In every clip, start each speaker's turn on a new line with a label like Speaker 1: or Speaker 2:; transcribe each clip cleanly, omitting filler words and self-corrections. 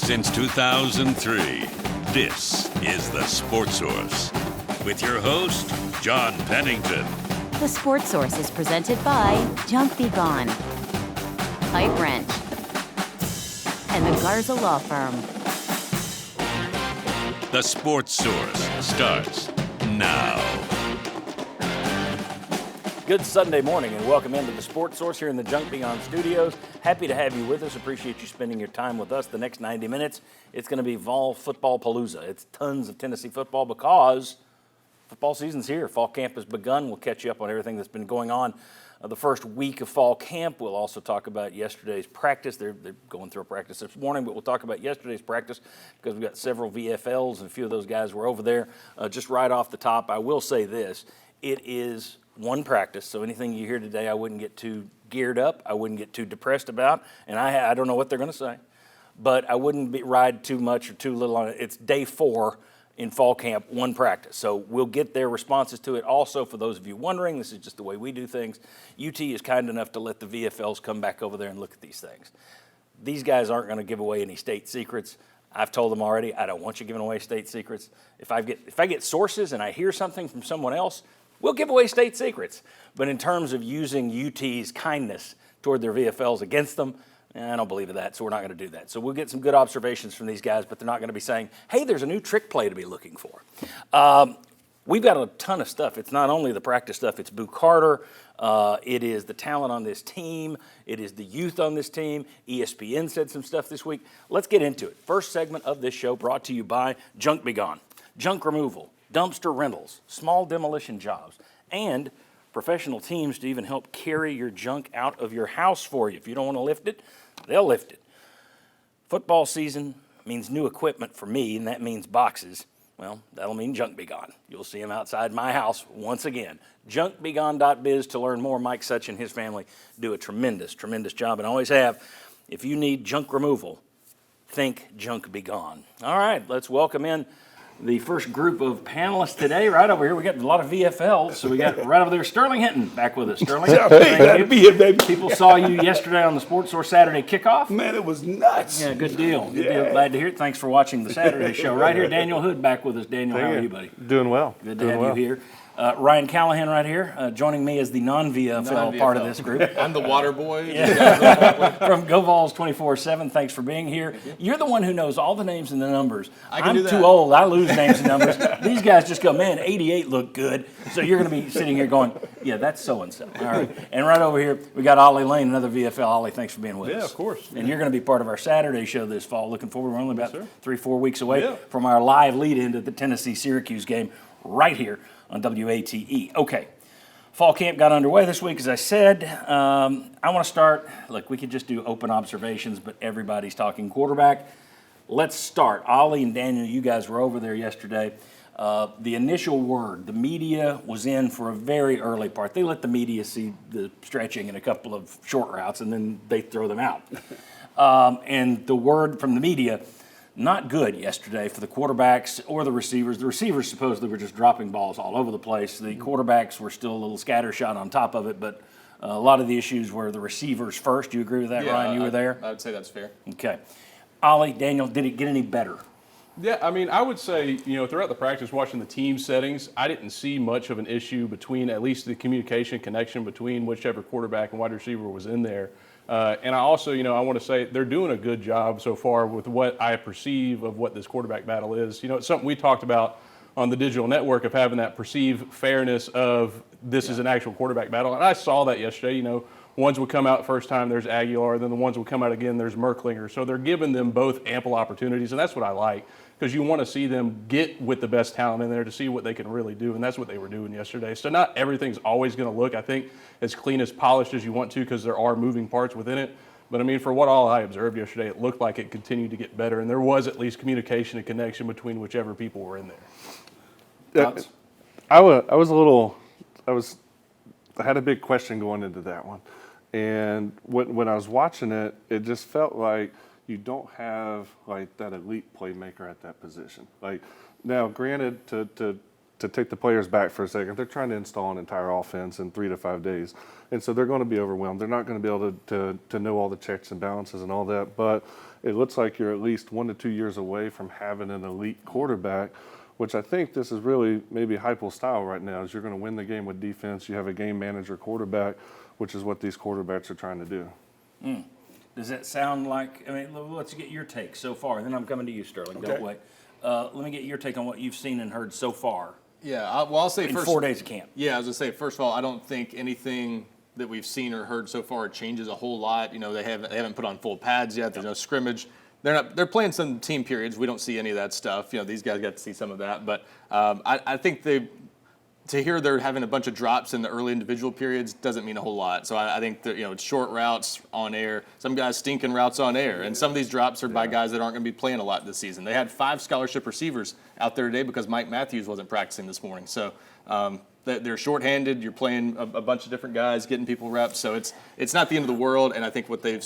Speaker 1: Since 2003, this is The Sports Source with your host, John Pennington.
Speaker 2: The Sports Source is presented by Junk Be Gone, Pipe Wrench, and the Garza Law Firm.
Speaker 1: The Sports Source starts now.
Speaker 3: Good Sunday morning and welcome into the Sports Source here in the Junk Be Gone studios. Happy to have you with us. Appreciate you spending your time with us the next 90 minutes. It's going to be Vols Footballpalooza. It's tons of Tennessee football because football season's here. Fall camp has begun. We'll catch you up on everything that's been going on the first week of fall camp. We'll also talk about yesterday's practice. They're going through a practice this morning, but we'll talk about yesterday's practice because we've got several VFLs and a few of those guys were over there. Just right off the top, I will say this. It is one practice, so anything you hear today I wouldn't get too geared up. I wouldn't get too depressed about, and I don't know what they're going to say, but I wouldn't ride too much or too little on it. It's day 4 in fall camp, one practice. So we'll get their responses to it. Also, for those of you wondering, this is just the way we do things. UT is kind enough to let the VFLs come back over there and look at these things. These guys aren't going to give away any state secrets. I've told them already, I don't want you giving away state secrets. If I get sources and I hear something from someone else, we'll give away state secrets. But in terms of using UT's kindness toward their VFLs against them, I don't believe in that, so we're not going to do that. So we'll get some good observations from these guys, but they're not going to be saying, hey, there's a new trick play to be looking for. We've got a ton of stuff. It's not only the practice stuff. It's Boo Carter. It is the talent on this team. It is the youth on this team. ESPN said some stuff this week. Let's get into it. First segment of this show brought to you by Junk Be Gone. Junk removal, dumpster rentals, small demolition jobs, and professional teams to even help carry your junk out of your house for you. If you don't want to lift it, they'll lift it. Football season means new equipment for me, and that means boxes. Well, that'll mean Junk Be Gone. You'll see them outside my house once again. JunkBeGone.biz to learn more. Mike Such and his family do a tremendous, tremendous job, and always have. If you need junk removal, think Junk Be Gone. All right, let's welcome in the first group of panelists today. Right over here, we got a lot of VFLs. So we got right over there, Sterling Hinton back with us. Sterling,
Speaker 4: glad to be here, baby.
Speaker 3: People saw you yesterday on the Sports Source Saturday kickoff.
Speaker 4: Man, it was nuts.
Speaker 3: Yeah, good deal. Good deal. Glad to hear it. Thanks for watching the Saturday show. Right here, Daniel Hood back with us. Daniel, how are you, buddy?
Speaker 5: Doing well.
Speaker 3: Good to have you here. Ryan Callahan right here, joining me as the non-VFL part of this group.
Speaker 6: I'm the water boy.
Speaker 3: From Go Vols 24/7. Thanks for being here. You're the one who knows all the names and the numbers. I'm too old. I lose names and numbers. These guys just go, man, 88 looked good. So you're going to be sitting here going, yeah, that's so-and-so. All right. And right over here, we got Ollie Lane, another VFL. Ollie, thanks for being with us.
Speaker 5: Yeah, of course.
Speaker 3: And you're going to be part of our Saturday show this fall. Looking forward. We're only about 3-4 weeks away from our live lead-in to the Tennessee-Syracuse game right here on WATE. Okay, fall camp got underway this week, as I said. I want to start, look, we could just do open observations, but everybody's talking quarterback. Let's start. Ollie and Daniel, you guys were over there yesterday. The initial word, the media was in for a very early part. They let the media see the stretching and a couple of short routes, and then they throw them out. And the word from the media, not good yesterday for the quarterbacks or the receivers. The receivers supposedly were just dropping balls all over the place. The quarterbacks were still a little scattershot on top of it, but a lot of the issues were the receivers first. Do you agree with that, Ryan? You were there?
Speaker 6: I would say that's fair.
Speaker 3: Okay. Ollie, Daniel, did it get any better?
Speaker 5: Yeah, I mean, I would say, throughout the practice, watching the team settings, I didn't see much of an issue between at least the communication connection between whichever quarterback and wide receiver was in there. And I also, I want to say they're doing a good job so far with what I perceive of what this quarterback battle is. It's something we talked about on the digital network of having that perceived fairness of this is an actual quarterback battle. And I saw that yesterday. Ones would come out first time, there's Aguilar, then the ones would come out again, there's Merklinger. So they're giving them both ample opportunities, and that's what I like, because you want to see them get with the best talent in there to see what they can really do, and that's what they were doing yesterday. So not everything's always going to look, I think, as clean as polished as you want to, because there are moving parts within it. But, I mean, for what all I observed yesterday, it looked like it continued to get better, and there was at least communication and connection between whichever people were in there.
Speaker 4: I had a big question going into that one. And when I was watching it, it just felt like you don't have like that elite playmaker at that position. Like now, granted, to to take the players back for a second, they're trying to install an entire offense in 3 to 5 days. And so they're going to be overwhelmed. They're not going to be able to know all the checks and balances and all that. But it looks like you're at least 1 to 2 years away from having an elite quarterback, which I think this is really maybe Heupel's style right now, is you're going to win the game with defense. You have a game manager quarterback, which is what these quarterbacks are trying to do.
Speaker 3: Does that sound like, I mean, let's get your take so far, and then I'm coming to you, Sterling. Don't wait. Let me get your take on what you've seen and heard so far.
Speaker 6: Yeah, I'll say
Speaker 3: in
Speaker 6: first.
Speaker 3: 4 days of camp.
Speaker 6: Yeah, I was going to say, first of all, I don't think anything that we've seen or heard so far changes a whole lot. You know, they haven't put on full pads yet. There's no scrimmage. They're playing some team periods. We don't see any of that stuff. You know, these guys got to see some of that. But I think to hear they're having a bunch of drops in the early individual periods doesn't mean a whole lot. So I think that, you know, it's short routes on air, some guys stinking routes on air, and some of these drops are by guys that aren't going to be playing a lot this season. They had 5 scholarship receivers out there today because Mike Matthews wasn't practicing this morning. So they're shorthanded. You're playing a bunch of different guys, getting people reps. So it's not the end of the world. And I think what they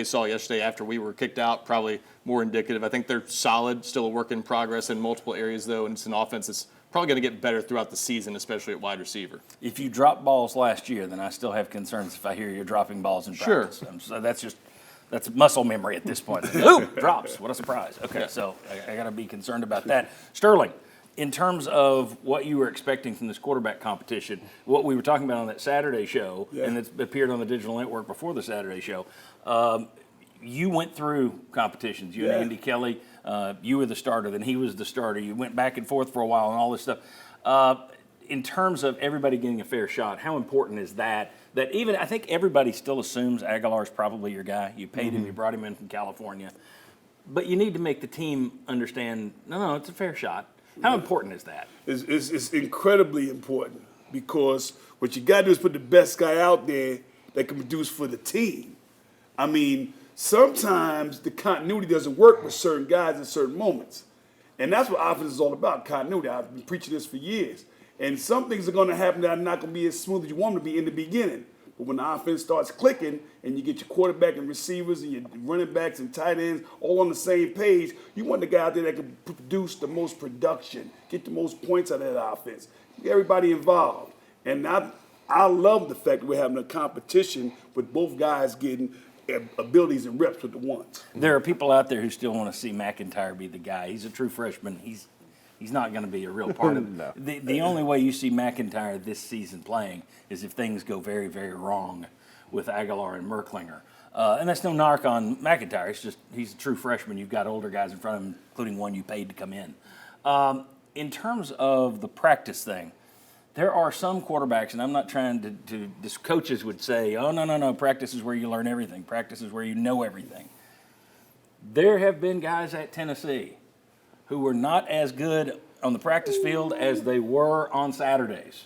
Speaker 6: saw yesterday after we were kicked out, probably more indicative. I think they're solid, still a work in progress in multiple areas though, and it's an offense that's probably going to get better throughout the season, especially at wide receiver.
Speaker 3: If you dropped balls last year, then I still have concerns if I hear you're dropping balls in practice. So that's muscle memory at this point. Ooh, drops. What a surprise. Okay, so I got to be concerned about that. Sterling, in terms of what you were expecting from this quarterback competition, what we were talking about on that Saturday show, and it's appeared on the digital network before the Saturday show, you went through competitions. You and Andy Kelly, you were the starter, then he was the starter. You went back and forth for a while and all this stuff. In terms of everybody getting a fair shot, how important is that? That even, I think everybody still assumes Aguilar's probably your guy. You paid him, you brought him in from California. But you need to make the team understand, no, it's a fair shot. How important is that?
Speaker 7: It's incredibly important because what you got to do is put the best guy out there that can produce for the team. I mean, sometimes the continuity doesn't work with certain guys at certain moments. And that's what offense is all about, continuity. I've been preaching this for years. And some things are going to happen that are not going to be as smooth as you want them to be in the beginning. But when the offense starts clicking and you get your quarterback and receivers and your running backs and tight ends all on the same page, you want the guy out there that can produce the most production, get the most points out of that offense, get everybody involved. And I love the fact that we're having a competition with both guys getting abilities and reps with the ones.
Speaker 3: There are people out there who still want to see McIntyre be the guy. He's a true freshman. He's not going to be a real part of it. The only way you see McIntyre this season playing is if things go very, very wrong with Aguilar and Merklinger. And that's no knock on McIntyre. It's just he's a true freshman. You've got older guys in front of him, including one you paid to come in. In terms of the practice thing, there are some quarterbacks, and I'm not trying to this coaches would say, oh, no, practice is where you learn everything. Practice is where you know everything. There have been guys at Tennessee who were not as good on the practice field as they were on Saturdays.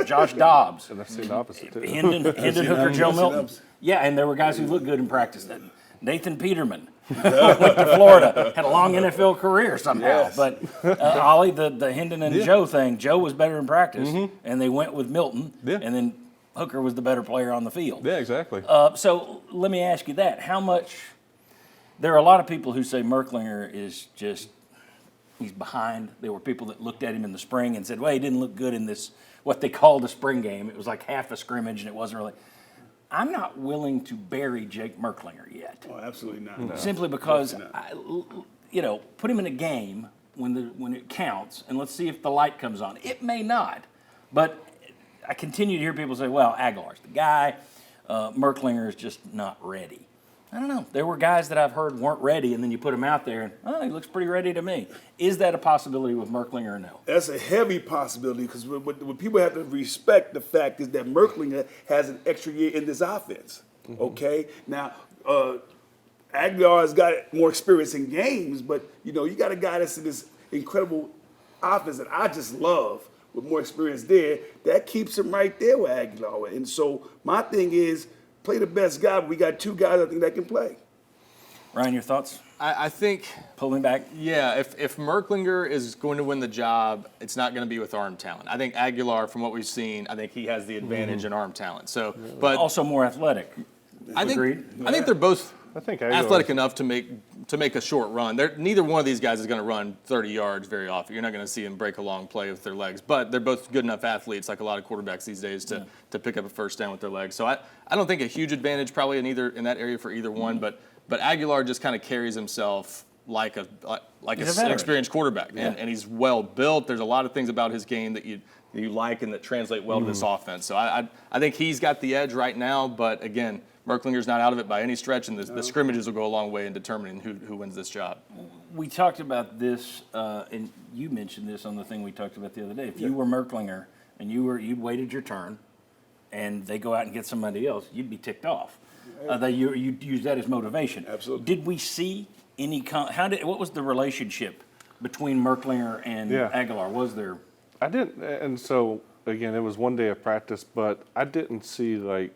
Speaker 3: Josh Dobbs.
Speaker 4: And I've seen the opposite, too.
Speaker 3: Hendon Hooker, Joe Milton. Yeah, and there were guys who looked good in practice. Nathan Peterman went to Florida, had a long NFL career somehow.
Speaker 7: Yes.
Speaker 3: But Ollie, the Hendon and Joe thing, Joe was better in practice, and they went with Milton, and then Hooker was the better player on the field.
Speaker 5: Yeah, exactly.
Speaker 3: So let me ask you that. How much – there are a lot of people who say Merklinger is just – he's behind. There were people that looked at him in the spring and said, well, he didn't look good in this, what they called a spring game. It was like half a scrimmage, and it wasn't really. I'm not willing to bury Jake Merklinger yet.
Speaker 7: Oh, absolutely not. No.
Speaker 3: Simply because, put him in a game when it counts, and let's see if the light comes on. It may not. But I continue to hear people say, well, Aguilar's the guy. Merklinger is just not ready. I don't know. There were guys that I've heard weren't ready, and then you put him out there, and he looks pretty ready to me. Is that a possibility with Merklinger or no?
Speaker 7: That's a heavy possibility because what people have to respect the fact is that Merklinger has an extra year in this offense. Okay? Now, Aguilar has got more experience in games, but, you got a guy that's in this incredible offense that I just love with more experience there. That keeps him right there with Aguilar. And so my thing is, play the best guy. We got 2 guys I think that can play.
Speaker 3: Ryan, your thoughts?
Speaker 6: I think
Speaker 3: Pulling back?
Speaker 6: Yeah, if Merklinger is going to win the job, it's not going to be with arm talent. I think Aguilar, from what we've seen, I think he has the advantage in arm talent. So, but
Speaker 3: also more athletic.
Speaker 6: I think
Speaker 3: Agreed?
Speaker 6: I think they're both
Speaker 4: I think
Speaker 6: athletic enough to make to make a short run. Neither one of these guys is going to run 30 yards very often. You're not going to see them break a long play with their legs, but they're both good enough athletes, like a lot of quarterbacks these days, to pick up a first down with their legs. So I don't think a huge advantage probably in that area for either one, but Aguilar just kind of carries himself like an experienced quarterback, and he's well built. There's a lot of things about his game that you like and that translate well to this offense. So I think he's got the edge right now, but again, Merklinger's not out of it by any stretch, and the scrimmages will go a long way in determining who wins this job.
Speaker 3: We talked about this, and you mentioned this on the thing we talked about the other day. If you were Merklinger and you'd waited your turn, and they go out and get somebody else, you'd be ticked off. You'd use that as motivation.
Speaker 7: Absolutely.
Speaker 3: Did we see any? What was the relationship between Merklinger and Aguilar? Was there?
Speaker 4: I didn't, and so again, it was one day of practice, but I didn't see like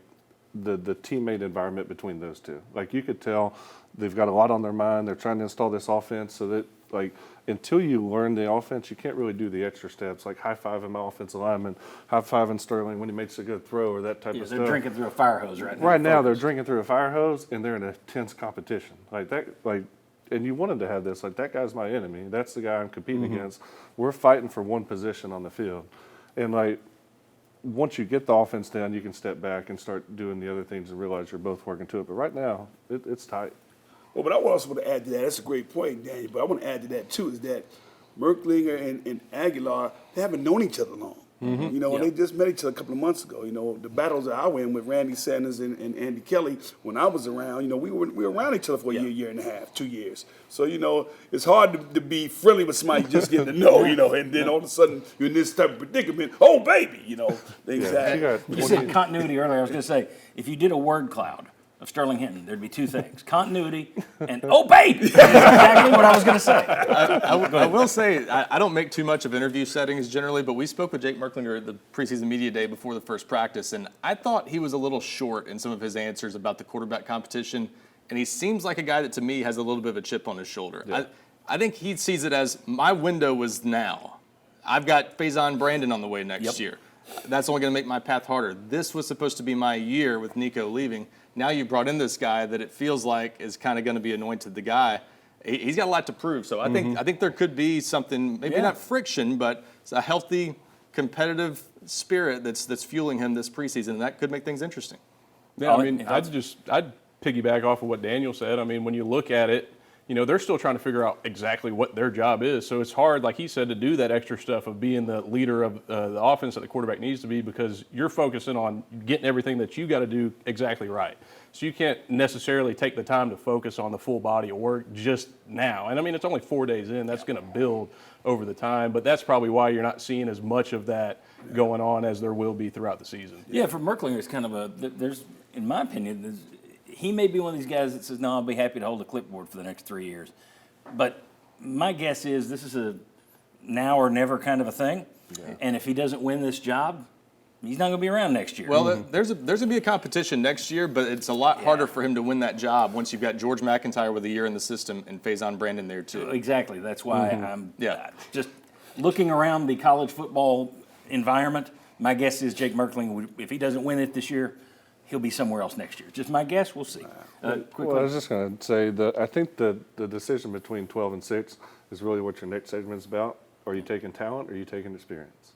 Speaker 4: the teammate environment between those two. Like you could tell they've got a lot on their mind. They're trying to install this offense so that like until you learn the offense, you can't really do the extra steps like high-fiving my offensive lineman, high-fiving Sterling when he makes a good throw or that type of stuff.
Speaker 3: They're drinking through a fire hose right now.
Speaker 4: Right now they're drinking through a fire hose and they're in a tense competition. Like that, and you wanted to have this, like that guy's my enemy. That's the guy I'm competing against. We're fighting for one position on the field. And like, once you get the offense down, you can step back and start doing the other things and realize you're both working to it. But right now, it's tight.
Speaker 7: Well, but I also want to add to that. That's a great point, Daniel. But I want to add to that too is that Merklinger and Aguilar, they haven't known each other long. You know, they just met each other a couple of months ago. You know, the battles that I win with Randy Sanders and Andy Kelly when I was around, you know, we were around each other for a year and a half, 2 years. So, you know, it's hard to be friendly with somebody you just getting to know, you know, and then all of a sudden you're in this type of predicament. Oh, baby, you know. Exactly.
Speaker 3: You said continuity earlier. I was going to say, if you did a word cloud of Sterling Hinton, there'd be two things: continuity and oh baby. That's exactly what I was going to say.
Speaker 6: I will say I don't make too much of interview settings generally, but we spoke with Jake Merklinger at the preseason media day before the first practice, and I thought he was a little short in some of his answers about the quarterback competition, and he seems like a guy that to me has a little bit of a chip on his shoulder. Yeah. I think he sees it as my window was now. I've got Faison Brandon on the way next year. That's only going to make my path harder. This was supposed to be my year with Nico leaving. Now you brought in this guy that it feels like is kind of going to be anointed the guy. He's got a lot to prove. So I think there could be something, maybe not friction, but it's a healthy, competitive spirit that's fueling him this preseason, and that could make things interesting.
Speaker 5: Yeah, I mean, I'd piggyback off of what Daniel said. I mean, when you look at it, you know, they're still trying to figure out exactly what their job is. So it's hard, like he said, to do that extra stuff of being the leader of the offense that the quarterback needs to be, because you're focusing on getting everything that you got to do exactly right. So you can't necessarily take the time to focus on the full body of work just now. And I mean, it's only 4 days in. That's going to build over the time. But that's probably why you're not seeing as much of that going on as there will be throughout the season.
Speaker 3: Yeah, for Merklinger, it's kind of in my opinion, he may be one of these guys that says, no, I'll be happy to hold a clipboard for the next 3 years. But my guess is this is a now or never kind of a thing. Yeah. And if he doesn't win this job, he's not going to be around next year.
Speaker 6: Well, there's going to be a competition next year, but it's a lot harder for him to win that job once you've got George McIntyre with a year in the system and Faison Brandon there too.
Speaker 3: Exactly. That's why I'm just looking around the college football environment. My guess is Jake Merklinger, if he doesn't win it this year, he'll be somewhere else next year. Just my guess. We'll see.
Speaker 4: Well, I was just going to say that I think the decision between 12 and 6 is really what your next segment is about. Are you taking talent or are you taking experience?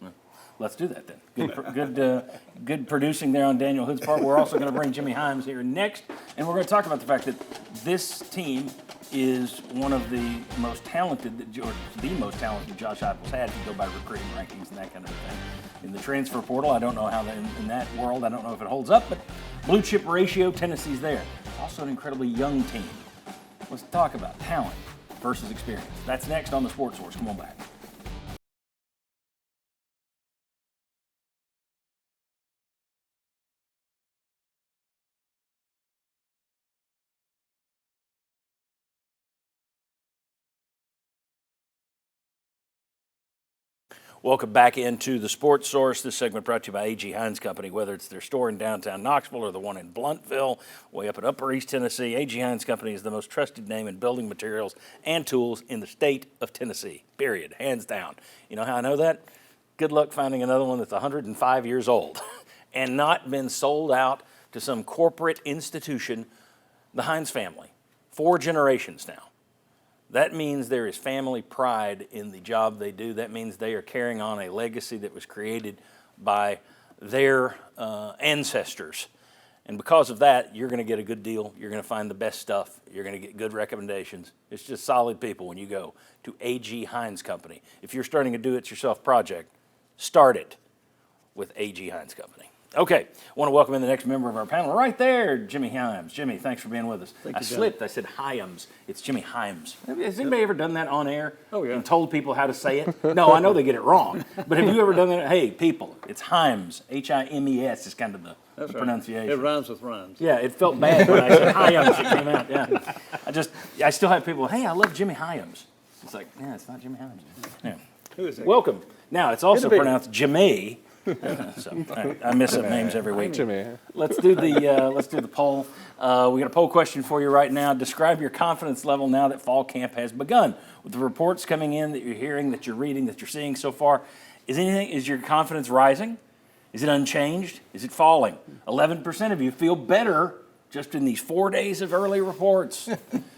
Speaker 3: Let's do that then. Good producing there on Daniel Hood's part. We're also going to bring Jimmy Himes here next, and we're going to talk about the fact that this team is one of the most talented, or the most talented Josh Heupel's had, if you go by recruiting rankings and that kind of thing. In the transfer portal, I don't know how in that world, I don't know if it holds up, but blue chip ratio, Tennessee's there. Also an incredibly young team. Let's talk about talent versus experience. That's next on the Sports Source. Come on back. Welcome back into the Sports Source. This segment brought to you by A.G. Hines Company. Whether it's their store in downtown Knoxville or the one in Blountville, way up in Upper East Tennessee, A.G. Hines Company is the most trusted name in building materials and tools in the state of Tennessee, period, hands down. You know how I know that? Good luck finding another one that's 105 years old and not been sold out to some corporate institution. The Hines family, 4 generations now, That means there is family pride in the job they do. That means they are carrying on a legacy that was created by their ancestors. And because of that, you're going to get a good deal. You're going to find the best stuff. You're going to get good recommendations. It's just solid people when you go to A.G. Hines Company. If you're starting a do-it-yourself project, start it with A.G. Hines Company. Okay, I want to welcome in the next member of our panel right there, Jimmy Hyams. Jimmy, thanks for being with us.
Speaker 8: Thank you, John.
Speaker 3: Slipped. I said Hyams. It's Jimmy Hyams. Has anybody ever done that on air?
Speaker 8: Oh, yeah.
Speaker 3: And told people how to say it? No, I know they get it wrong. But have you ever done that? Hey, people, it's Hyams. H-I-M-E-S is kind of the pronunciation.
Speaker 8: It rhymes with rhymes.
Speaker 3: Yeah, it felt bad when I said Hyams. It came out. Yeah, I still have people. Hey, I love Jimmy Hyams. It's like, yeah, it's not Jimmy Hyams. Yeah.
Speaker 8: Who is that?
Speaker 3: Welcome. Now it's also
Speaker 8: Good to be
Speaker 3: pronounced Jimmy. So I mess up names every week.
Speaker 4: Jimmy.
Speaker 3: Let's do the poll. We got a poll question for you right now. Describe your confidence level now that fall camp has begun. With the reports coming in that you're hearing, that you're reading, that you're seeing so far, is your confidence rising? Is it unchanged? Is it falling? 11% of you feel better just in these 4 days of early reports.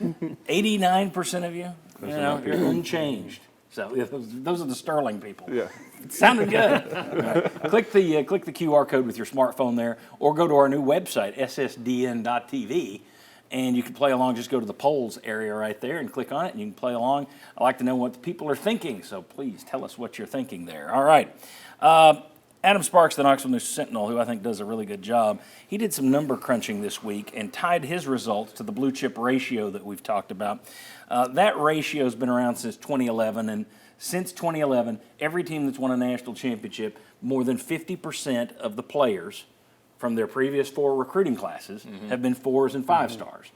Speaker 3: 89% of you, you're unchanged. So those are the sterling people.
Speaker 4: Yeah.
Speaker 3: It sounded good. Right. Click the QR code with your smartphone there, or go to our new website, ssdn.tv, and you can play along. Just go to the polls area right there and click on it, and you can play along. I like to know what the people are thinking, so please tell us what you're thinking there. All right. Adam Sparks, the Knoxville News Sentinel, who I think does a really good job, he did some number crunching this week and tied his results to the blue chip ratio that we've talked about. That ratio has been around since 2011, and since 2011, every team that's won a national championship, more than 50% of the players from their previous 4 recruiting classes have been 4s and 5 stars.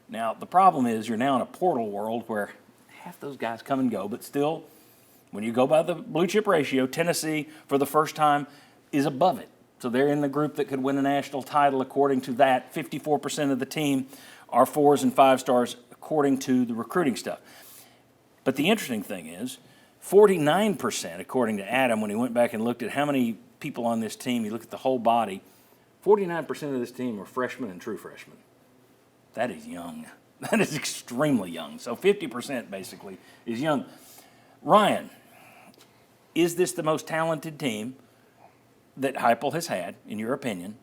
Speaker 3: Now, the problem is you're now in a portal world where half those guys come and go, but still, when you go by the blue chip ratio, Tennessee, for the first time, is above it. So they're in the group that could win a national title according to that. 54% of the team are 4s and 5 stars according to the recruiting stuff. But the interesting thing is, 49%, according to Adam, when he went back and looked at how many people on this team, he looked at the whole body, 49% of this team are freshmen and true freshmen. That is young. That is extremely young. So 50% basically is young. Ryan, is this the most talented team that Heupel has had, in your opinion?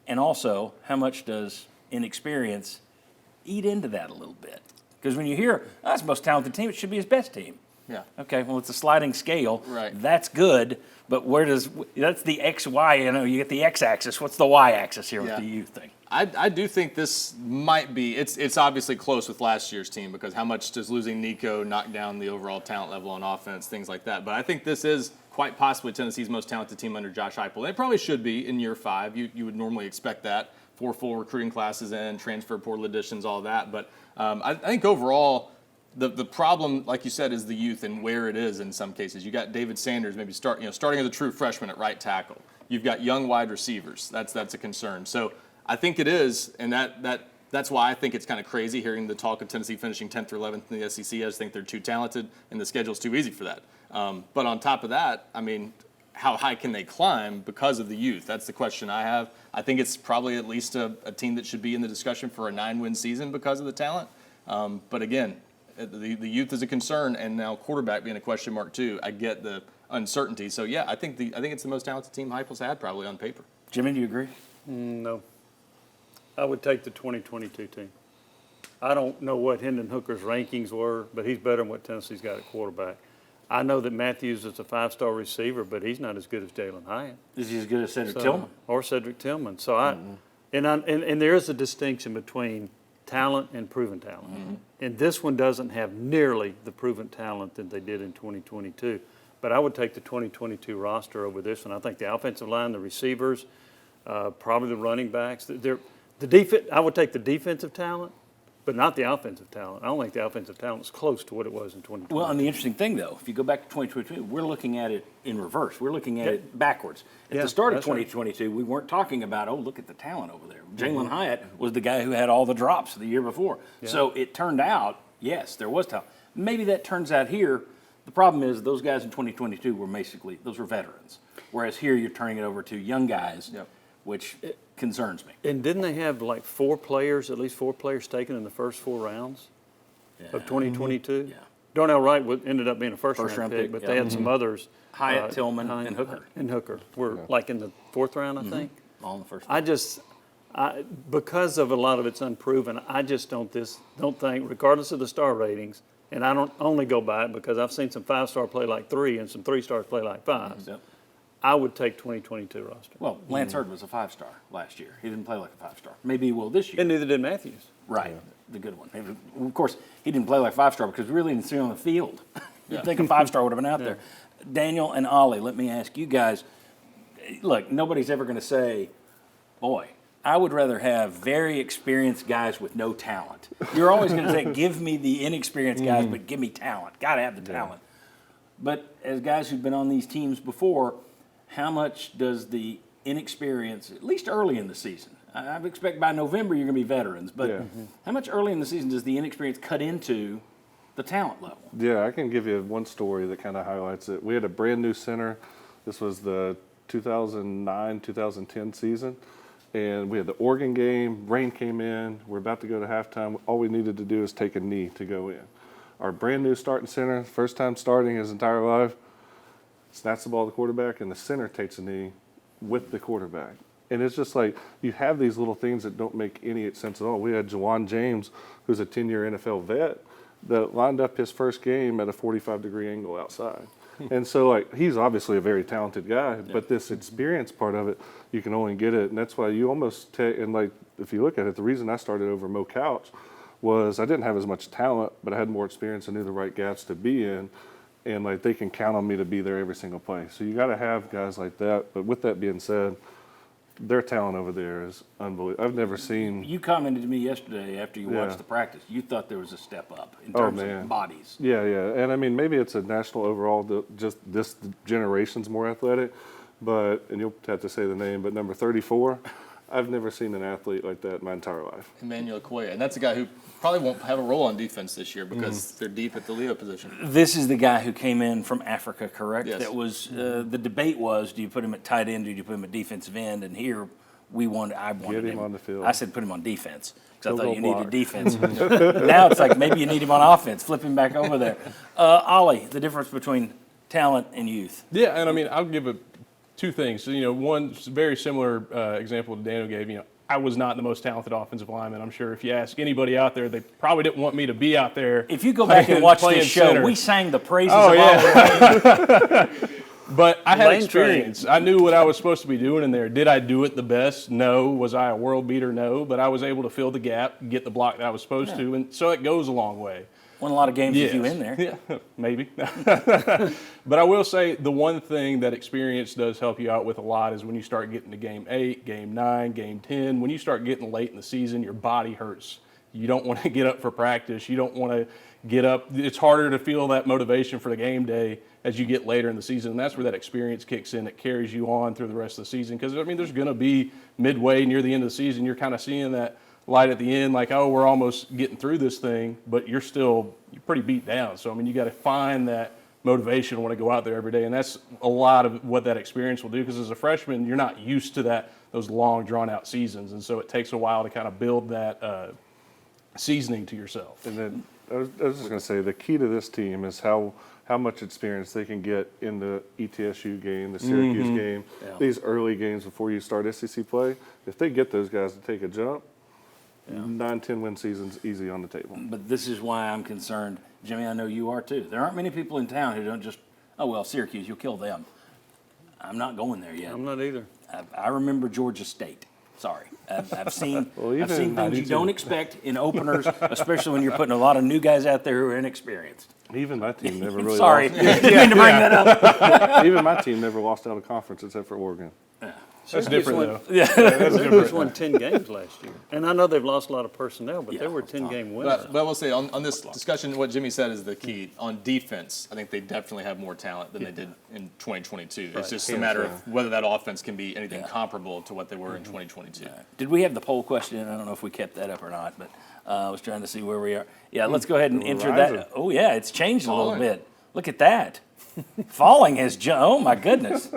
Speaker 3: And also, how much does inexperience eat into that a little bit? Because when you hear, that's the most talented team, it should be his best team.
Speaker 6: Yeah.
Speaker 3: Okay, well, it's a sliding scale.
Speaker 6: Right.
Speaker 3: That's good, but that's the X, Y, you get the X-axis. What's the Y-axis here with the youth thing?
Speaker 6: I do think this might be, it's obviously close with last year's team because how much does losing Nico knock down the overall talent level on offense, things like that. But I think this is quite possibly Tennessee's most talented team under Josh Heupel. And it probably should be in year 5. You would normally expect that. 4 full recruiting classes in, transfer portal additions, all that. But I think overall, the problem, like you said, is the youth and where it is in some cases. You got David Sanders maybe starting as a true freshman at right tackle. You've got young wide receivers. That's a concern. So I think it is, and that's why I think it's kind of crazy hearing the talk of Tennessee finishing 10th or 11th in the SEC. I just think they're too talented, and the schedule's too easy for that. But on top of that, I mean, how high can they climb because of the youth? That's the question I have. I think it's probably at least a team that should be in the discussion for a 9-win season because of the talent. But again, the youth is a concern, and now quarterback being a question mark too. I get the uncertainty. So yeah, I think it's the most talented team Heupel's had probably on paper.
Speaker 3: Jimmy, do you agree?
Speaker 8: No. I would take the 2022 team. I don't know what Hendon Hooker's rankings were, but he's better than what Tennessee's got at quarterback. I know that Matthews is a 5-star receiver, but he's not as good as Jalen Hyatt.
Speaker 3: Is he as good as Cedric Tillman?
Speaker 8: Or Cedric Tillman. So and there is a distinction between talent and proven talent. Mm-hmm. And this one doesn't have nearly the proven talent that they did in 2022. But I would take the 2022 roster over this one. I think the offensive line, the receivers, probably the running backs. I would take the defensive talent, but not the offensive talent. I don't think the offensive talent is close to what it was in 2020.
Speaker 3: Well, and the interesting thing, though, if you go back to 2022, we're looking at it in reverse. We're looking at it backwards. At the start of 2022, we weren't talking about, look at the talent over there. Jalen Hyatt was the guy who had all the drops the year before. Yeah. So it turned out, yes, there was talent. Maybe that turns out here. The problem is those guys in 2022 were basically, those were veterans. Whereas here you're turning it over to young guys, which concerns me.
Speaker 8: And didn't they have like at least four players taken in the first 4 rounds? of 2022.
Speaker 3: Yeah.
Speaker 8: Darnell Wright ended up being a first-round
Speaker 3: round
Speaker 8: pick,
Speaker 3: pick,
Speaker 8: but
Speaker 3: yeah.
Speaker 8: they had some others.
Speaker 3: Hyatt, Tillman, and Hooker.
Speaker 8: And Hooker were like in the 4th round, I think.
Speaker 3: All in the first.
Speaker 8: Because of a lot of it's unproven, I just don't think, regardless of the star ratings, and I don't only go by it because I've seen some 5-star play like 3 and some 3-stars play like 5s.
Speaker 3: Yep.
Speaker 8: I would take 2022 roster.
Speaker 3: Well, Lance Hurd was a 5-star last year. He didn't play like a 5-star. Maybe he will this year.
Speaker 8: And neither did Matthews.
Speaker 3: Right, the good one. Maybe, of course, he didn't play like 5-star because we really didn't see him on the field. You'd think a 5-star would have been out there. Daniel and Ollie, let me ask you guys, look, nobody's ever going to say, boy, I would rather have very experienced guys with no talent. You're always going to say, give me the inexperienced guys, but give me talent. Got to have the talent. But as guys who've been on these teams before, how much does the inexperience, at least early in the season, I expect by November you're going to be veterans, but how much early in the season does the inexperience cut into the talent level?
Speaker 4: Yeah, I can give you one story that kind of highlights it. We had a brand new center. This was the 2009-2010 season. And we had the Oregon game, rain came in, we're about to go to halftime. All we needed to do is take a knee to go in. Our brand new starting center, first time starting his entire life, snaps the ball to the quarterback, and the center takes a knee with the quarterback. And it's just like, you have these little things that don't make any sense at all. We had Jawan James, who's a 10-year NFL vet, that lined up his first game at a 45-degree angle outside. And so, like, he's obviously a very talented guy, but this experience part of it, you can only get it. And that's why you almost take, and like, if you look at it, the reason I started over Mo Couch was I didn't have as much talent, but I had more experience and knew the right gaps to be in. And, like, they can count on me to be there every single play. So you got to have guys like that. But with that being said, their talent over there is unbelievable. I've never seen.
Speaker 3: You commented to me yesterday after you watched the practice. You thought there was a step up in terms of bodies.
Speaker 4: Yeah. And I mean, maybe it's a national overall, just this generation's more athletic, but, and you'll have to say the name, but number 34, I've never seen an athlete like that in my entire life.
Speaker 6: Emmanuel Okoye, and that's a guy who probably won't have a role on defense this year because they're deep at the Leo position.
Speaker 3: This is the guy who came in from Africa, correct?
Speaker 6: Yes.
Speaker 3: That was the debate was, do you put him at tight end or do you put him at defensive end? And here I wanted
Speaker 4: him on the field.
Speaker 3: I said put him on defense because I thought you
Speaker 4: block.
Speaker 3: needed defense. Now it's like maybe you need him on offense. Flip him back over there. Ollie, the difference between talent and youth.
Speaker 5: Yeah, and I mean, I'll give two things. So, one very similar example to Daniel gave. I was not the most talented offensive lineman. I'm sure if you ask anybody out there, they probably didn't want me to be out there.
Speaker 3: If you go back and watch this show,
Speaker 5: center.
Speaker 3: we sang the praises of Ollie.
Speaker 5: But I had experience. I knew what I was supposed to be doing in there. Did I do it the best? No. Was I a world beater? No. But I was able to fill the gap, get the block that I was supposed to, and so it goes a long way.
Speaker 3: Won a lot of games with you in there.
Speaker 5: Yeah, maybe. But I will say the one thing that experience does help you out with a lot is when you start getting to game 8, game 9, game 10, when you start getting late in the season, your body hurts. You don't want to get up for practice. You don't want to get up. It's harder to feel that motivation for the game day as you get later in the season, and that's where that experience kicks in. It carries you on through the rest of the season because, I mean, there's going to be midway near the end of the season, you're kind of seeing that light at the end, like, oh, we're almost getting through this thing, but you're pretty beat down. So, I mean, you got to find that motivation to want to go out there every day, and that's a lot of what that experience will do because as a freshman, you're not used to those long, drawn-out seasons, and so it takes a while to kind of build that seasoning to yourself.
Speaker 4: And then I was just going to say the key to this team is how much experience they can get in the ETSU game, the Syracuse game, these early games before you start SEC play. If they get those guys to take a jump, 9-10 win seasons easy on the table.
Speaker 3: But this is why I'm concerned. Jimmy, I know you are too. There aren't many people in town who don't just, oh, well, Syracuse, you'll kill them. I'm not going there yet.
Speaker 8: I'm not either.
Speaker 3: I remember Georgia State. Sorry. I've seen things you
Speaker 4: too.
Speaker 3: don't expect in openers, especially when you're putting a lot of new guys out there who are inexperienced.
Speaker 4: Even my team never really
Speaker 3: Sorry,
Speaker 4: lost.
Speaker 3: didn't mean to bring that up.
Speaker 4: Even my team never lost out of conference except for Oregon.
Speaker 5: That's different, though.
Speaker 3: Yeah.
Speaker 8: Syracuse won 10 games last year. And I know they've lost a lot of personnel, but they were 10-game winners.
Speaker 6: But I will say, on this discussion, what Jimmy said is the key. On defense, I think they definitely have more talent than they did in 2022. It's just a matter of whether that offense can be anything comparable to what they were in 2022.
Speaker 3: Did we have the poll question? I don't know if we kept that up or not, but I was trying to see where we are. Yeah, let's go ahead and enter that. Oh, yeah, it's changed a little bit. Look at that. Falling has oh, my goodness.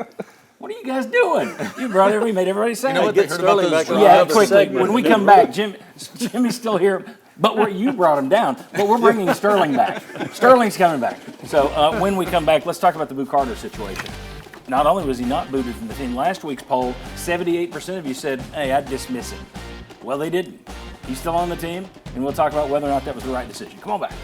Speaker 3: What are you guys doing? You made everybody sad.
Speaker 6: You know what they heard about those
Speaker 8: back
Speaker 6: drives?
Speaker 3: Yeah, quickly. When we come back, Jimmy's still here. But you brought him down. But we're bringing Sterling back. Sterling's coming back. So when we come back, let's talk about the Boo Carter situation. Not only was he not booted from the team, last week's poll, 78% of you said, hey, I'd dismiss him. Well, they didn't. He's still on the team, and we'll talk about whether or not that was the right decision. Come on back.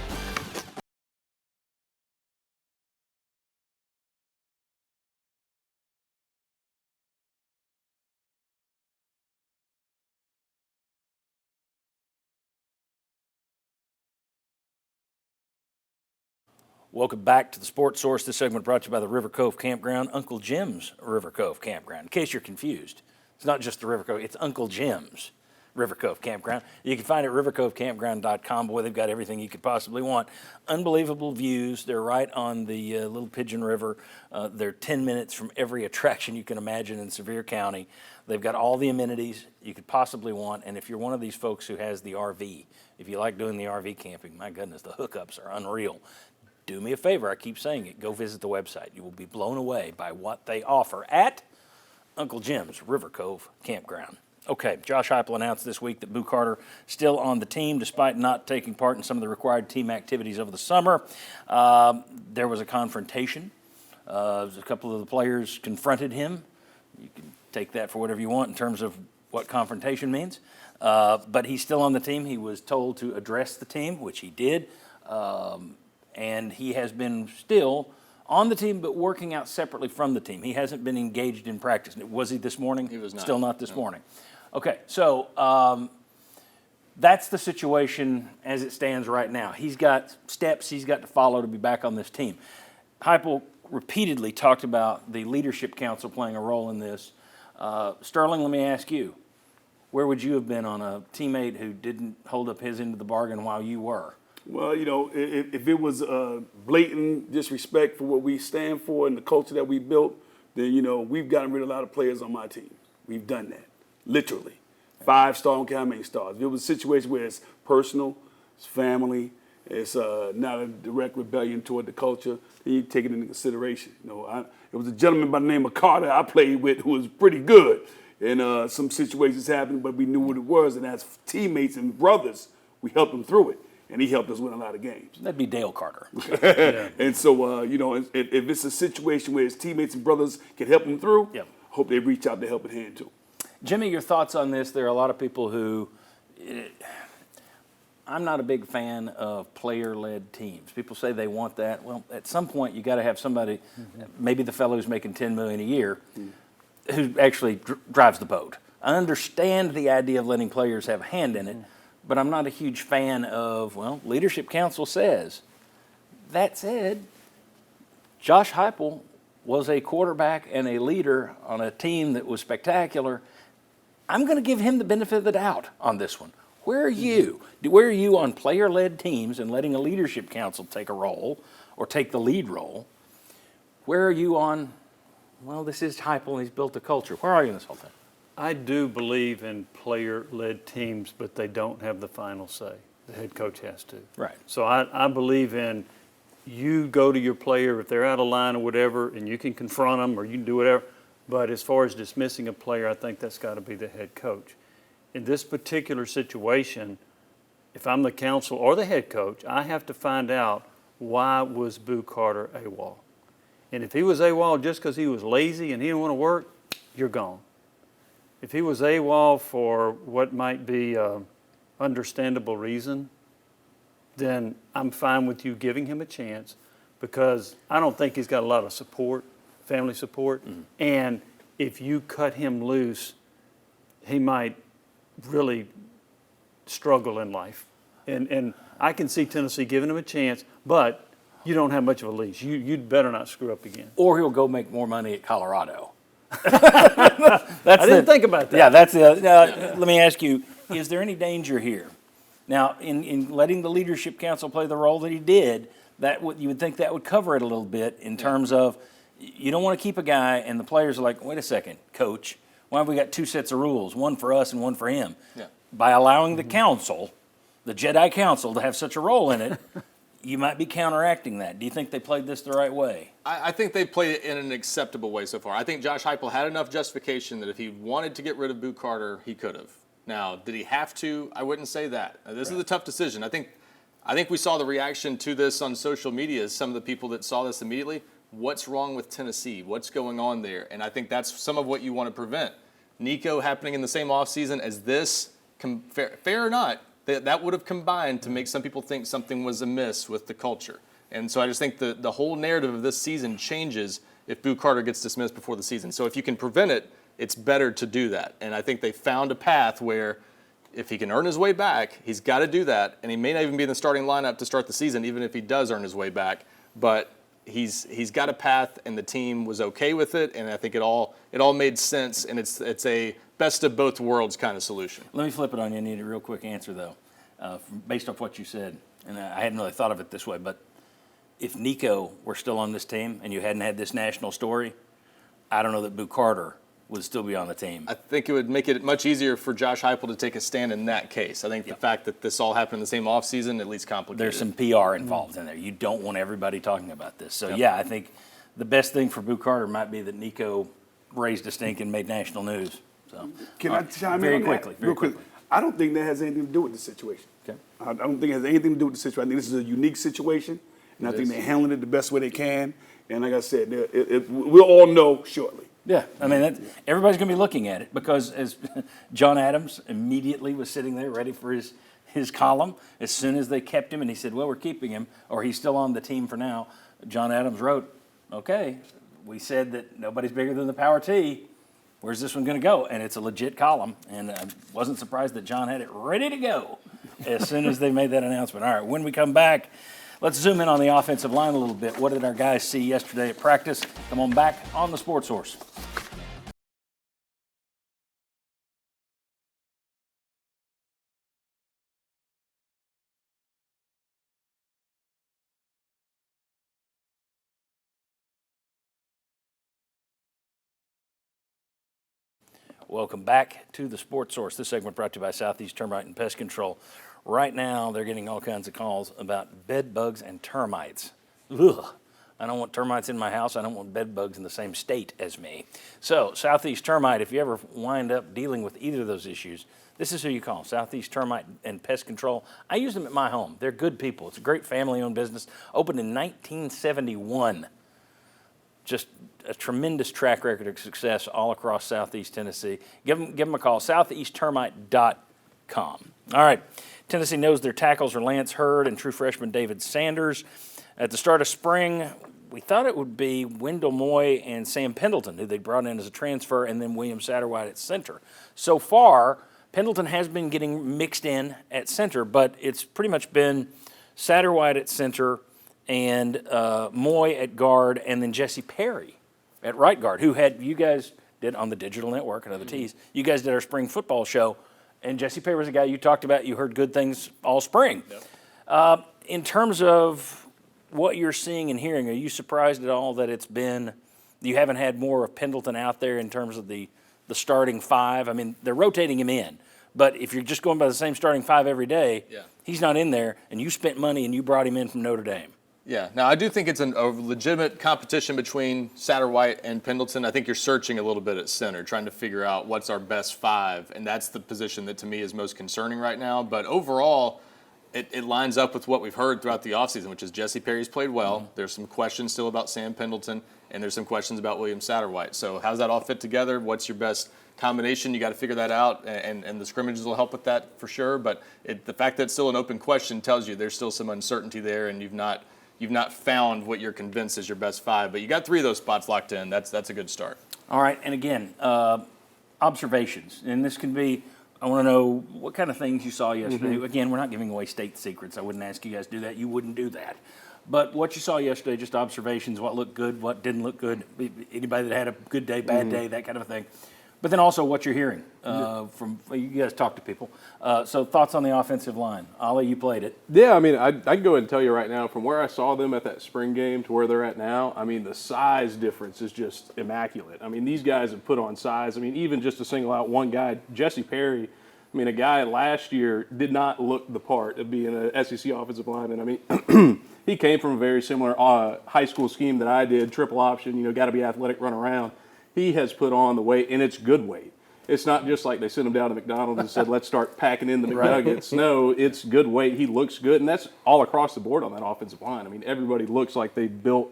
Speaker 3: Welcome back to the Sports Source. This segment brought to you by the River Cove Campground, Uncle Jim's River Cove Campground. In case you're confused, it's not just the River Cove, it's Uncle Jim's River Cove Campground. You can find it at rivercovecampground.com. Boy, they've got everything you could possibly want. Unbelievable views. They're right on the Little Pigeon River. They're 10 minutes from every attraction you can imagine in Sevier County. They've got all the amenities you could possibly want. And if you're one of these folks who has the RV, if you like doing the RV camping, my goodness, the hookups are unreal. Do me a favor, I keep saying it, go visit the website. You will be blown away by what they offer at Uncle Jim's River Cove Campground. Okay, Josh Heupel announced this week that Boo Carter still on the team despite not taking part in some of the required team activities over the summer. There was a confrontation. A couple of the players confronted him. You can take that for whatever you want in terms of what confrontation means. But he's still on the team. He was told to address the team, which he did. And he has been still on the team, but working out separately from the team. He hasn't been engaged in practice. Was he this morning?
Speaker 6: He was not.
Speaker 3: Still not this morning. Okay, so that's the situation as it stands right now. He's got steps he's got to follow to be back on this team. Heupel repeatedly talked about the leadership council playing a role in this. Sterling, let me ask you, where would you have been on a teammate who didn't hold up his end of the bargain while you were?
Speaker 7: Well, if it was blatant disrespect for what we stand for and the culture that we built, then, we've gotten rid of a lot of players on my team. We've done that, literally. 5-star, I don't care how many stars. If it was a situation where it's personal, it's family, it's not a direct rebellion toward the culture, then you take it into consideration. It was a gentleman by the name of Carter I played with who was pretty good. And some situations happened, but we knew what it was. And as teammates and brothers, we helped him through it. And he helped us win a lot of games.
Speaker 3: That'd be Dale Carter.
Speaker 7: And so, if it's a situation where his teammates and brothers can help him through, I hope they reach out to helping hand too.
Speaker 3: Jimmy, your thoughts on this? There are a lot of people who, I'm not a big fan of player-led teams. People say they want that. Well, at some point you got to have somebody, maybe the fellow who's making $10 million a year, who actually drives the boat. I understand the idea of letting players have a hand in it. But I'm not a huge fan of, leadership council says. That said, Josh Heupel was a quarterback and a leader on a team that was spectacular. I'm going to give him the benefit of the doubt on this one. Where are you? Where are you on player-led teams and letting a leadership council take a role or take the lead role? Where are you on, this is Heupel and he's built a culture. Where are you in this whole thing?
Speaker 8: I do believe in player-led teams, but they don't have the final say. The head coach has to.
Speaker 3: Right.
Speaker 8: So I believe in you go to your player if they're out of line or whatever, and you can confront them or you can do whatever. But as far as dismissing a player, I think that's got to be the head coach. In this particular situation, if I'm the council or the head coach, I have to find out why was Boo Carter AWOL. And if he was AWOL just because he was lazy and he didn't want to work, you're gone. If he was AWOL for what might be an understandable reason, then I'm fine with you giving him a chance because I don't think he's got a lot of support, family support. Mm-hmm. And if you cut him loose, he might really struggle in life. And I can see Tennessee giving him a chance, but you don't have much of a leash. You'd better not screw up again.
Speaker 3: Or he'll go make more money at Colorado.
Speaker 8: I didn't think about that.
Speaker 3: Yeah, that's it. Let me ask you, is there any danger here? Now, in letting the leadership council play the role that he did, you would think that would cover it a little bit in terms of you don't want to keep a guy and the players are like, wait a second, coach, why have we got two sets of rules, one for us and one for him? Yeah. By allowing the council, the Jedi Council, to have such a role in it, you might be counteracting that. Do you think they played this the right way?
Speaker 6: I think they played it in an acceptable way so far. I think Josh Heupel had enough justification that if he wanted to get rid of Boo Carter, he could have. Now, did he have to? I wouldn't say that. This is a tough decision. I think we saw the reaction to this on social media as some of the people that saw this immediately. What's wrong with Tennessee? What's going on there? And I think that's some of what you want to prevent. Nico happening in the same offseason as this, fair or not, that would have combined to make some people think something was amiss with the culture. And so I just think the whole narrative of this season changes if Boo Carter gets dismissed before the season. So if you can prevent it, it's better to do that. And I think they found a path where if he can earn his way back, he's got to do that. And he may not even be in the starting lineup to start the season, even if he does earn his way back. But he's got a path, and the team was okay with it. And I think it all made sense. And it's a best of both worlds kind of solution.
Speaker 3: Let me flip it on you. I need a real quick answer, though, based off what you said. And I hadn't really thought of it this way, but if Nico were still on this team and you hadn't had this national story, I don't know that Boo Carter would still be on the team.
Speaker 6: I think it would make it much easier for Josh Heupel to take a stand in that case. I think the fact that this all happened in the same offseason at least complicated.
Speaker 3: There's some PR involved in there. You don't want everybody talking about this. So, yeah, I think the best thing for Boo Carter might be that Nico raised a stink and made national news. So,
Speaker 7: Can I chime
Speaker 3: very
Speaker 7: in on
Speaker 3: quickly,
Speaker 7: that?
Speaker 3: very
Speaker 7: Real quick.
Speaker 3: quickly.
Speaker 7: I don't think that has anything to do with the situation.
Speaker 3: Okay.
Speaker 7: I don't think it has anything to do with the situation. I think this is a unique situation, and I think they're handling it the best way they can. And like I said, we'll all know shortly.
Speaker 3: Yeah, I mean, everybody's going to be looking at it because as John Adams immediately was sitting there ready for his column, as soon as they kept him and he said, well, we're keeping him, or he's still on the team for now, John Adams wrote, okay, we said that nobody's bigger than the power T. Where's this one going to go? And it's a legit column, and I wasn't surprised that John had it ready to go as soon as they made that announcement. All right, when we come back, let's zoom in on the offensive line a little bit. What did our guys see yesterday at practice? Come on back on the Sports Source. Welcome back to the Sports Source. This segment brought to you by Southeast Termite and Pest Control. Right now, they're getting all kinds of calls about bed bugs and termites. Ugh. I don't want termites in my house. I don't want bed bugs in the same state as me. So, Southeast Termite, if you ever wind up dealing with either of those issues, this is who you call, Southeast Termite and Pest Control. I use them at my home. They're good people. It's a great family-owned business, opened in 1971. Just a tremendous track record of success all across Southeast Tennessee. Give them a call, southeasttermite.com. All right, Tennessee knows their tackles are Lance Hurd and true freshman David Sanders. At the start of spring, we thought it would be Wendell Moy and Sam Pendleton, who they brought in as a transfer, and then William Satterwhite at center. So far, Pendleton has been getting mixed in at center, but it's pretty much been Satterwhite at center and Moy at guard, and then Jesse Perry at right guard, who you guys did on the digital network and other tees. You guys did our spring football show, and Jesse Perry was a guy you talked about. You heard good things all spring. Yep. In terms of what you're seeing and hearing, are you surprised at all that you haven't had more of Pendleton out there in terms of the starting five? I mean, they're rotating him in, but if you're just going by the same starting five every day, he's not in there, and you spent money and you brought him in from Notre Dame.
Speaker 6: Yeah, now I do think it's a legitimate competition between Satterwhite and Pendleton. I think you're searching a little bit at center, trying to figure out what's our best five, and that's the position that to me is most concerning right now. But overall, it lines up with what we've heard throughout the offseason, which is Jesse Perry's played well. Mm-hmm. There's some questions still about Sam Pendleton, and there's some questions about William Satterwhite. So how's that all fit together? What's your best combination? You got to figure that out, and the scrimmages will help with that for sure. But the fact that it's still an open question tells you there's still some uncertainty there, and you've not found what you're convinced is your best five, but you got 3 of those spots locked in. That's a good start.
Speaker 3: All right, and again, observations, and this can be, I want to know what kind of things you saw yesterday. Mm-hmm. Again, we're not giving away state secrets. I wouldn't ask you guys to do that. You wouldn't do that. But what you saw yesterday, just observations, what looked good, what didn't look good, anybody that had a good day, bad day, that kind of a thing. But then also what you're hearing from you guys talk to people. So thoughts on the offensive line. Ollie, you played it.
Speaker 5: Yeah, I mean, I can go ahead and tell you right now, from where I saw them at that spring game to where they're at now, I mean, the size difference is just immaculate. I mean, these guys have put on size. I mean, even just to single out one guy, Jesse Perry, I mean, a guy last year did not look the part of being an SEC offensive lineman. I mean, he came from a very similar high school scheme that I did, triple option, got to be athletic, run around. He has put on the weight, and it's good weight. It's not just like they sent him down to McDonald's and said, let's start packing in the McNuggets. No, it's good weight. He looks good, and that's all across the board on that offensive line. I mean, everybody looks like they built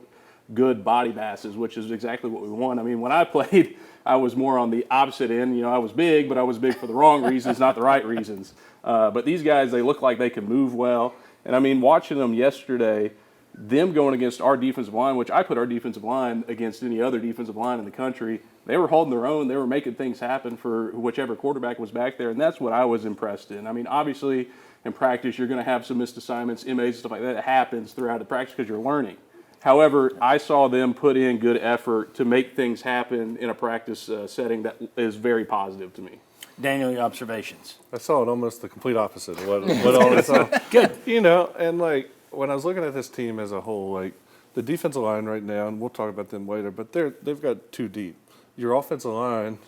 Speaker 5: good body masses, which is exactly what we want. I mean, when I played, I was more on the opposite end. You know, I was big, but I was big for the wrong reasons, not the right reasons. But these guys, they look like they can move well. And, I mean, watching them yesterday, them going against our defensive line, which I put our defensive line against any other defensive line in the country, they were holding their own. They were making things happen for whichever quarterback was back there, and that's what I was impressed in. I mean, obviously, in practice, you're going to have some missed assignments, MAs, stuff like that. It happens throughout the practice because you're learning. However, I saw them put in good effort to make things happen in a practice setting that is very positive to me.
Speaker 3: Daniel, your observations.
Speaker 4: I saw it almost the complete opposite of what all I saw.
Speaker 3: Good.
Speaker 4: You know, and like when I was looking at this team as a whole, like the defensive line right now, and we'll talk about them later, but they've got too deep. Your offensive line,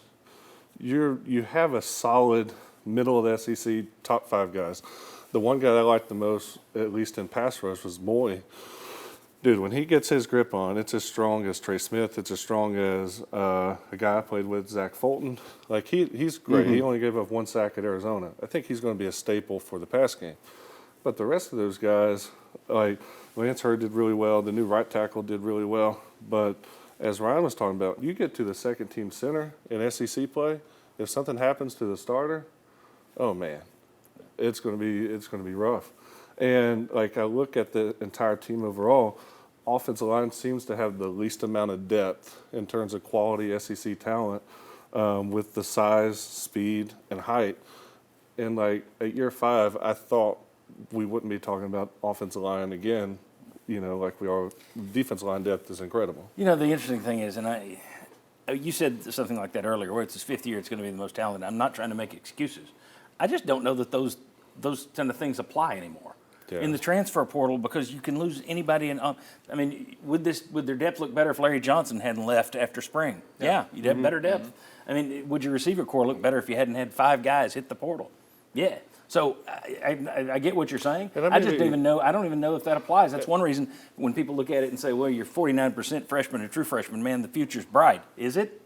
Speaker 4: you have a solid middle of the SEC top 5 guys. The one guy I liked the most, at least in pass rush, was Moy. Dude, when he gets his grip on, it's as strong as Trey Smith. It's as strong as a guy I played with, Zach Fulton. Like, he's great. He only gave up 1 sack at Arizona. I think he's going to be a staple for the pass game. But the rest of those guys, like Lance Hurd did really well. The new right tackle did really well. But as Ryan was talking about, you get to the second-team center in SEC play, if something happens to the starter, oh, man, it's going to be rough. And, like, I look at the entire team overall, offensive line seems to have the least amount of depth in terms of quality SEC talent with the size, speed, and height. And, like, at year 5, I thought we wouldn't be talking about offensive line again, you know, like we are. Defensive line depth is incredible.
Speaker 3: You know, the interesting thing is, and you said something like that earlier, where it's his 5th year, it's going to be the most talented. I'm not trying to make excuses. I just don't know that those kind of things apply anymore. Yeah. In the transfer portal, because you can lose anybody. I mean, would their depth look better if Larry Johnson hadn't left after spring? Yeah, you'd have better depth. I mean, would your receiver core look better if you hadn't had 5 guys hit the portal? Yeah. So I get what you're saying. I just don't even know. I don't even know if that applies. That's one reason when people look at it and say, "Well, you're 49% freshman and true freshman. Man, the future's bright." Is it?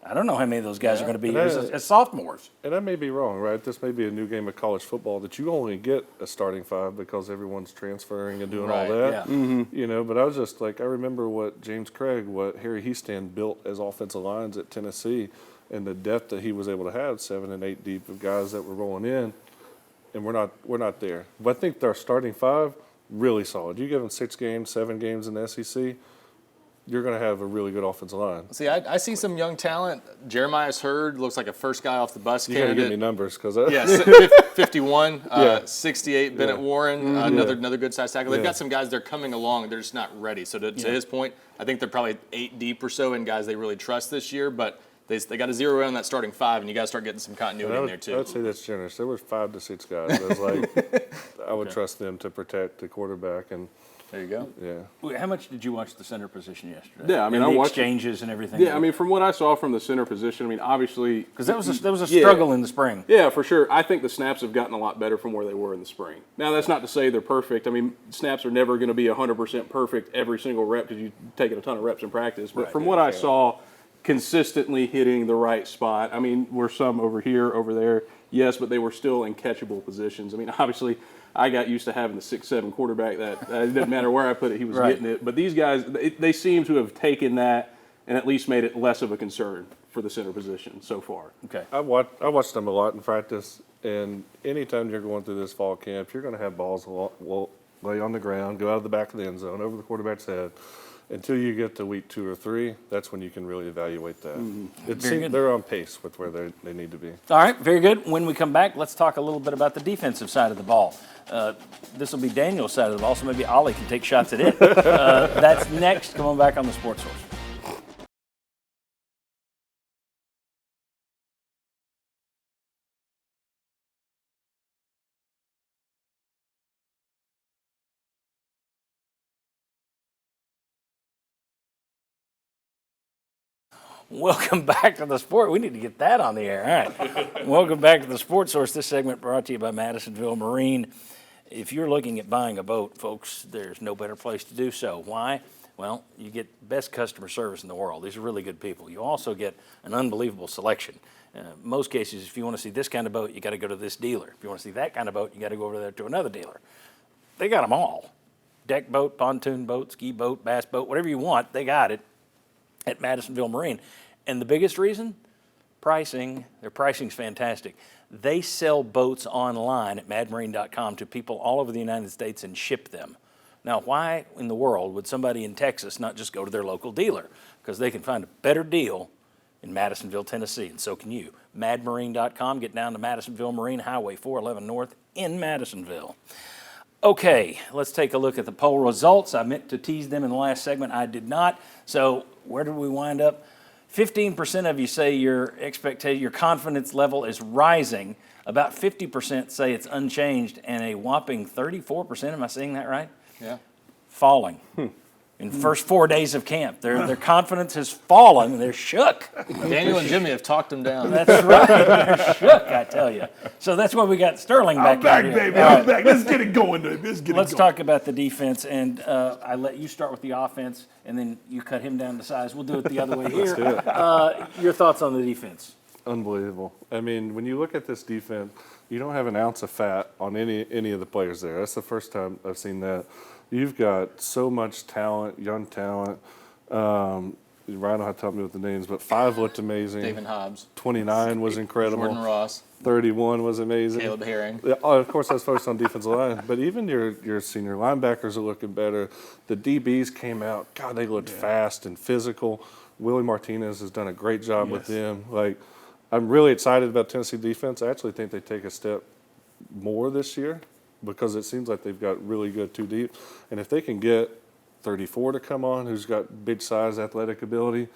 Speaker 3: I don't know how many of those guys are going to be here as sophomores.
Speaker 4: And I may be wrong, right? This may be a new game of college football that you only get a starting 5 because everyone's transferring and doing all that.
Speaker 3: Yeah.
Speaker 4: You know, but I was just like, I remember what James Craig, what Harry Heastand built as offensive lines at Tennessee, and the depth that he was able to have, 7 and 8 deep of guys that were rolling in, and we're not there. But I think our starting 5 really solid. You give them 6 games, 7 games in the SEC, you're going to have a really good offensive line.
Speaker 6: See, I see some young talent. Jeremiah's Hurd looks like a first guy off the bus
Speaker 4: you
Speaker 6: candidate.
Speaker 4: You got to give me numbers because
Speaker 6: yeah, 51, 68. Bennett Warren, another good size tackle. They've got some guys. They're coming along. They're just not ready. So to his point, I think they're probably 8 deep or so in guys they really trust this year. But they got to zero in on that starting 5, and you got to start getting some continuity in there too.
Speaker 4: I would say that's generous. There were 5 to 6 guys. I was like, I would trust them to protect the quarterback and.
Speaker 3: There you go.
Speaker 4: Yeah.
Speaker 3: How much did you watch the center position yesterday?
Speaker 5: Yeah, I mean,
Speaker 3: and
Speaker 5: I
Speaker 3: the
Speaker 5: watched
Speaker 3: exchanges and everything.
Speaker 5: Yeah, I mean, from what I saw from the center position, I mean, obviously,
Speaker 3: because that was a struggle in the spring.
Speaker 5: Yeah, for sure. I think the snaps have gotten a lot better from where they were in the spring. Now, that's not to say they're perfect. I mean, snaps are never going to be 100% perfect every single rep because you're taking a ton of reps in practice. But from what I saw, consistently hitting the right spot. I mean, were some over here, over there, yes, but they were still in catchable positions. I mean, obviously, I got used to having the 6'7" quarterback that it didn't matter where I put it, he was getting it. But these guys, they seem to have taken that and at least made it less of a concern for the center position so far.
Speaker 3: Okay.
Speaker 4: I watched them a lot in practice, and anytime you're going through this fall camp, you're going to have balls lay on the ground, go out of the back of the end zone, over the quarterback's head. Until you get to week 2 or 3, that's when you can really evaluate that. They're on pace with where they need to be.
Speaker 3: All right, very good. When we come back, let's talk a little bit about the defensive side of the ball. This will be Daniel's side of the ball, so maybe Ollie can take shots at it. That's next. Come on back on the Sports Source. Welcome back to the sport. We need to get that on the air. All right. Welcome back to the Sports Source. This segment brought to you by Madisonville Marine. If you're looking at buying a boat, folks, there's no better place to do so. Why? Well, you get best customer service in the world. These are really good people. You also get an unbelievable selection. Most cases, if you want to see this kind of boat, you got to go to this dealer. If you want to see that kind of boat, you got to go over there to another dealer. They got them all. Deck boat, pontoon boat, ski boat, bass boat, whatever you want, they got it at Madisonville Marine. And the biggest reason? Pricing. Their pricing's fantastic. They sell boats online at madmarine.com to people all over the United States and ship them. Now, why in the world would somebody in Texas not just go to their local dealer? Because they can find a better deal in Madisonville, Tennessee, and so can you. Madmarine.com, get down to Madisonville Marine, Highway 411 North in Madisonville. Okay, let's take a look at the poll results. I meant to tease them in the last segment. I did not. So where did we wind up? 15% of you say your confidence level is rising. About 50% say it's unchanged, and a whopping 34%, am I saying that right?
Speaker 6: Yeah.
Speaker 3: Falling. In the first 4 days of camp, their confidence has fallen, and they're shook.
Speaker 6: Daniel and Jimmy have talked them down.
Speaker 3: That's right. They're shook, I tell you. So that's why we got Sterling back
Speaker 7: I'm back,
Speaker 3: out here.
Speaker 7: baby. I'm back. Let's get it going, dude.
Speaker 3: Let's talk about the defense, and I let you start with the offense, and then you cut him down to size. We'll do it the other way here. Your thoughts on the defense?
Speaker 4: Unbelievable. I mean, when you look at this defense, you don't have an ounce of fat on any of the players there. That's the first time I've seen that. You've got so much talent, young talent. Ryan will have to help me with the names, but 5 looked amazing.
Speaker 6: David Hobbs.
Speaker 4: 29 was incredible.
Speaker 6: Jordan Ross.
Speaker 4: 31 was amazing.
Speaker 6: Caleb Herring.
Speaker 4: Yeah, of course, I was focused on defensive line, but even your senior linebackers are looking better. The DBs came out. God, they looked fast and physical. Willie Martinez has done a great job with them. Like, I'm really excited about Tennessee defense. I actually think they take a step more this year, because it seems like they've got really good 2 deep. And if they can get 34 to come on, who's got big size, athletic ability,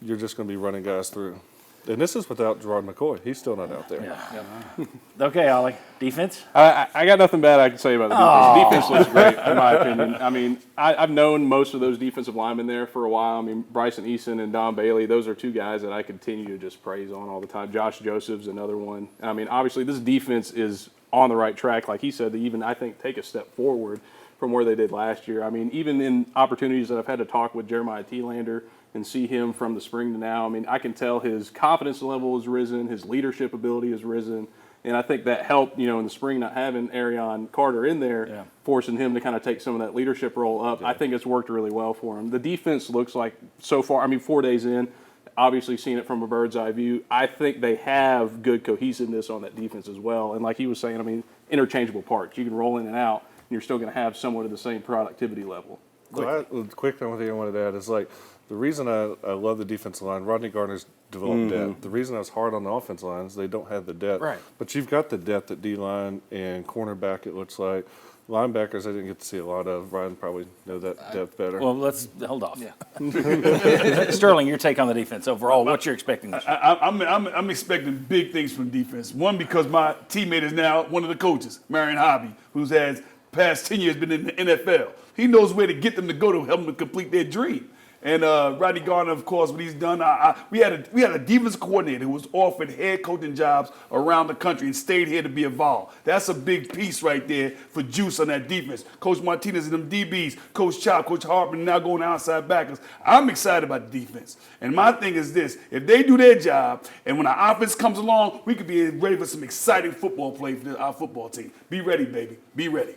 Speaker 4: you're just going to be running guys through. And this is without Gerard McCoy. He's still not out there.
Speaker 3: Yeah. Okay, Ollie. Defense?
Speaker 5: I got nothing bad I can say about the defense. The defense looks great, in my opinion. I mean, I've known most of those defensive linemen there for a while. I mean, Bryson Eason and Don Bailey, those are 2 guys that I continue to just praise on all the time. Josh Joseph's another one. I mean, obviously, this defense is on the right track. Like he said, they even, I think, take a step forward from where they did last year. I mean, even in opportunities that I've had to talk with Jeremiah Thielander and see him from the spring to now, I mean, I can tell his confidence level has risen, his leadership ability has risen, and I think that helped, in the spring not having Arion Carter in there, forcing him to kind of take some of that leadership role up. I think it's worked really well for him. The defense looks like, so far, 4 days in, obviously seeing it from a bird's eye view, I think they have good cohesiveness on that defense as well. And like he was saying, interchangeable parts. You can roll in and out, and you're still going to have somewhat of the same productivity level.
Speaker 4: The quick thing I wanted to add is, like, the reason I love the defensive line, Rodney Garner's developed depth. The reason I was hard on the offense line is they don't have the depth.
Speaker 3: Right.
Speaker 4: But you've got the depth at D-line and cornerback, it looks like. Linebackers, I didn't get to see a lot of. Ryan probably know that depth better.
Speaker 3: Well, let's hold off. Yeah. Sterling, your take on the defense overall. What you're expecting this year?
Speaker 7: I'm expecting big things from defense. One, because my teammate is now one of the coaches, Marion Hobby, who's has past 10 years been in the NFL. He knows where to get them to go to help them to complete their dream. And Rodney Garner, of course, what he's done. We had a defense coordinator who was offered head coaching jobs around the country and stayed here to be involved. That's a big piece right there for juice on that defense. Coach Martinez and them DBs, Coach Chop, Coach Hartman, now going outside backers. I'm excited about the defense. And my thing is this: if they do their job, and when our offense comes along, we could be ready for some exciting football play for our football team. Be ready, baby. Be ready.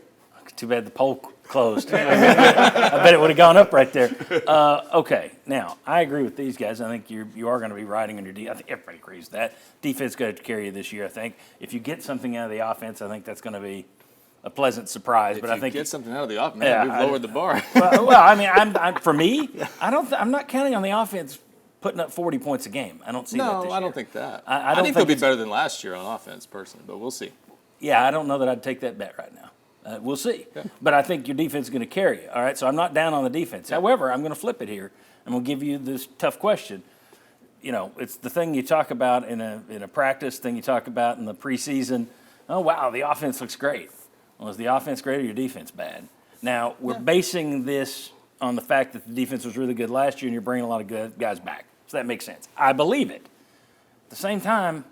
Speaker 3: Too bad the poll closed. I bet it would have gone up right there. Okay, now, I agree with these guys. I think you are going to be riding on your defense. I think everybody agrees with that. Defense is going to carry you this year, I think. If you get something out of the offense, I think that's going to be a pleasant surprise.
Speaker 6: But I think get something out of the offense, we've lowered the bar.
Speaker 3: For me, I'm not counting on the offense putting up 40 points a game. I don't see that this year.
Speaker 6: No, I don't think that.
Speaker 3: I
Speaker 6: think they'll be better than last year on offense, personally, but we'll see.
Speaker 3: Yeah, I don't know that I'd take that bet right now. We'll see. Okay. But I think your defense is going to carry you, all right? So I'm not down on the defense. However, I'm going to flip it here. I'm going to give you this tough question. It's the thing you talk about in a practice, thing you talk about in the preseason. Oh, wow, the offense looks great. Well, is the offense great or your defense bad? Now, we're basing this on the fact that the defense was really good last year and you're bringing a lot of good guys back. So that makes sense. I believe it. At the same time,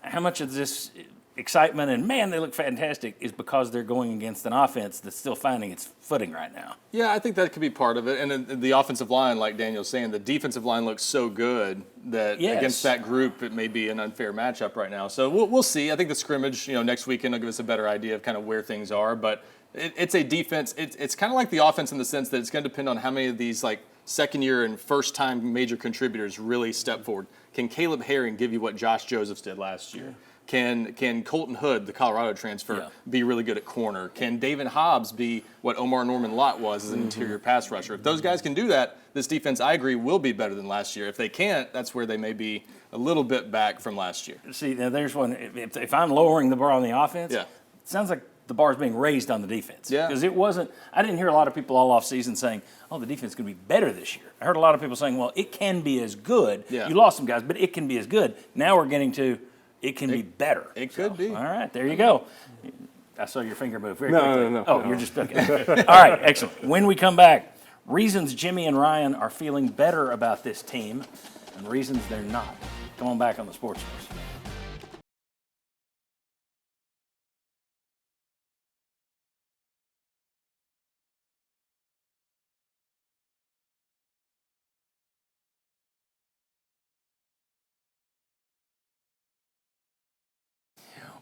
Speaker 3: how much of this excitement and, man, they look fantastic is because they're going against an offense that's still finding its footing right now.
Speaker 6: Yeah, I think that could be part of it. And then the offensive line, like Daniel's saying, the defensive line looks so good that against that group, it may be an unfair matchup right now. So we'll see. I think the scrimmage, next weekend will give us a better idea of kind of where things are. But it's a defense. It's kind of like the offense in the sense that it's going to depend on how many of these like second-year and first-time major contributors really step forward. Can Caleb Herring give you what Josh Josephs did last year? Can Colton Hood, the Colorado transfer, be really good at corner? Can David Hobbs be what Omar Norman Lott was as an interior pass rusher? If those guys can do that, this defense, I agree, will be better than last year. If they can't, that's where they may be a little bit back from last year.
Speaker 3: See, now there's one. If I'm lowering the bar on the offense,
Speaker 6: Yeah.
Speaker 3: it sounds like the bar is being raised on the defense.
Speaker 6: Yeah.
Speaker 3: Because it wasn't – I didn't hear a lot of people all off season saying, oh, the defense is going to be better this year. I heard a lot of people saying, well, it can be as good.
Speaker 6: Yeah.
Speaker 3: You lost some guys, but it can be as good. Now we're getting to it can be better.
Speaker 6: It could be.
Speaker 3: All right, there you go. I saw your finger move very quickly.
Speaker 4: No.
Speaker 3: Oh, you're just okay. All right, excellent. When we come back, reasons Jimmy and Ryan are feeling better about this team and reasons they're not. Come on back on the Sports Source.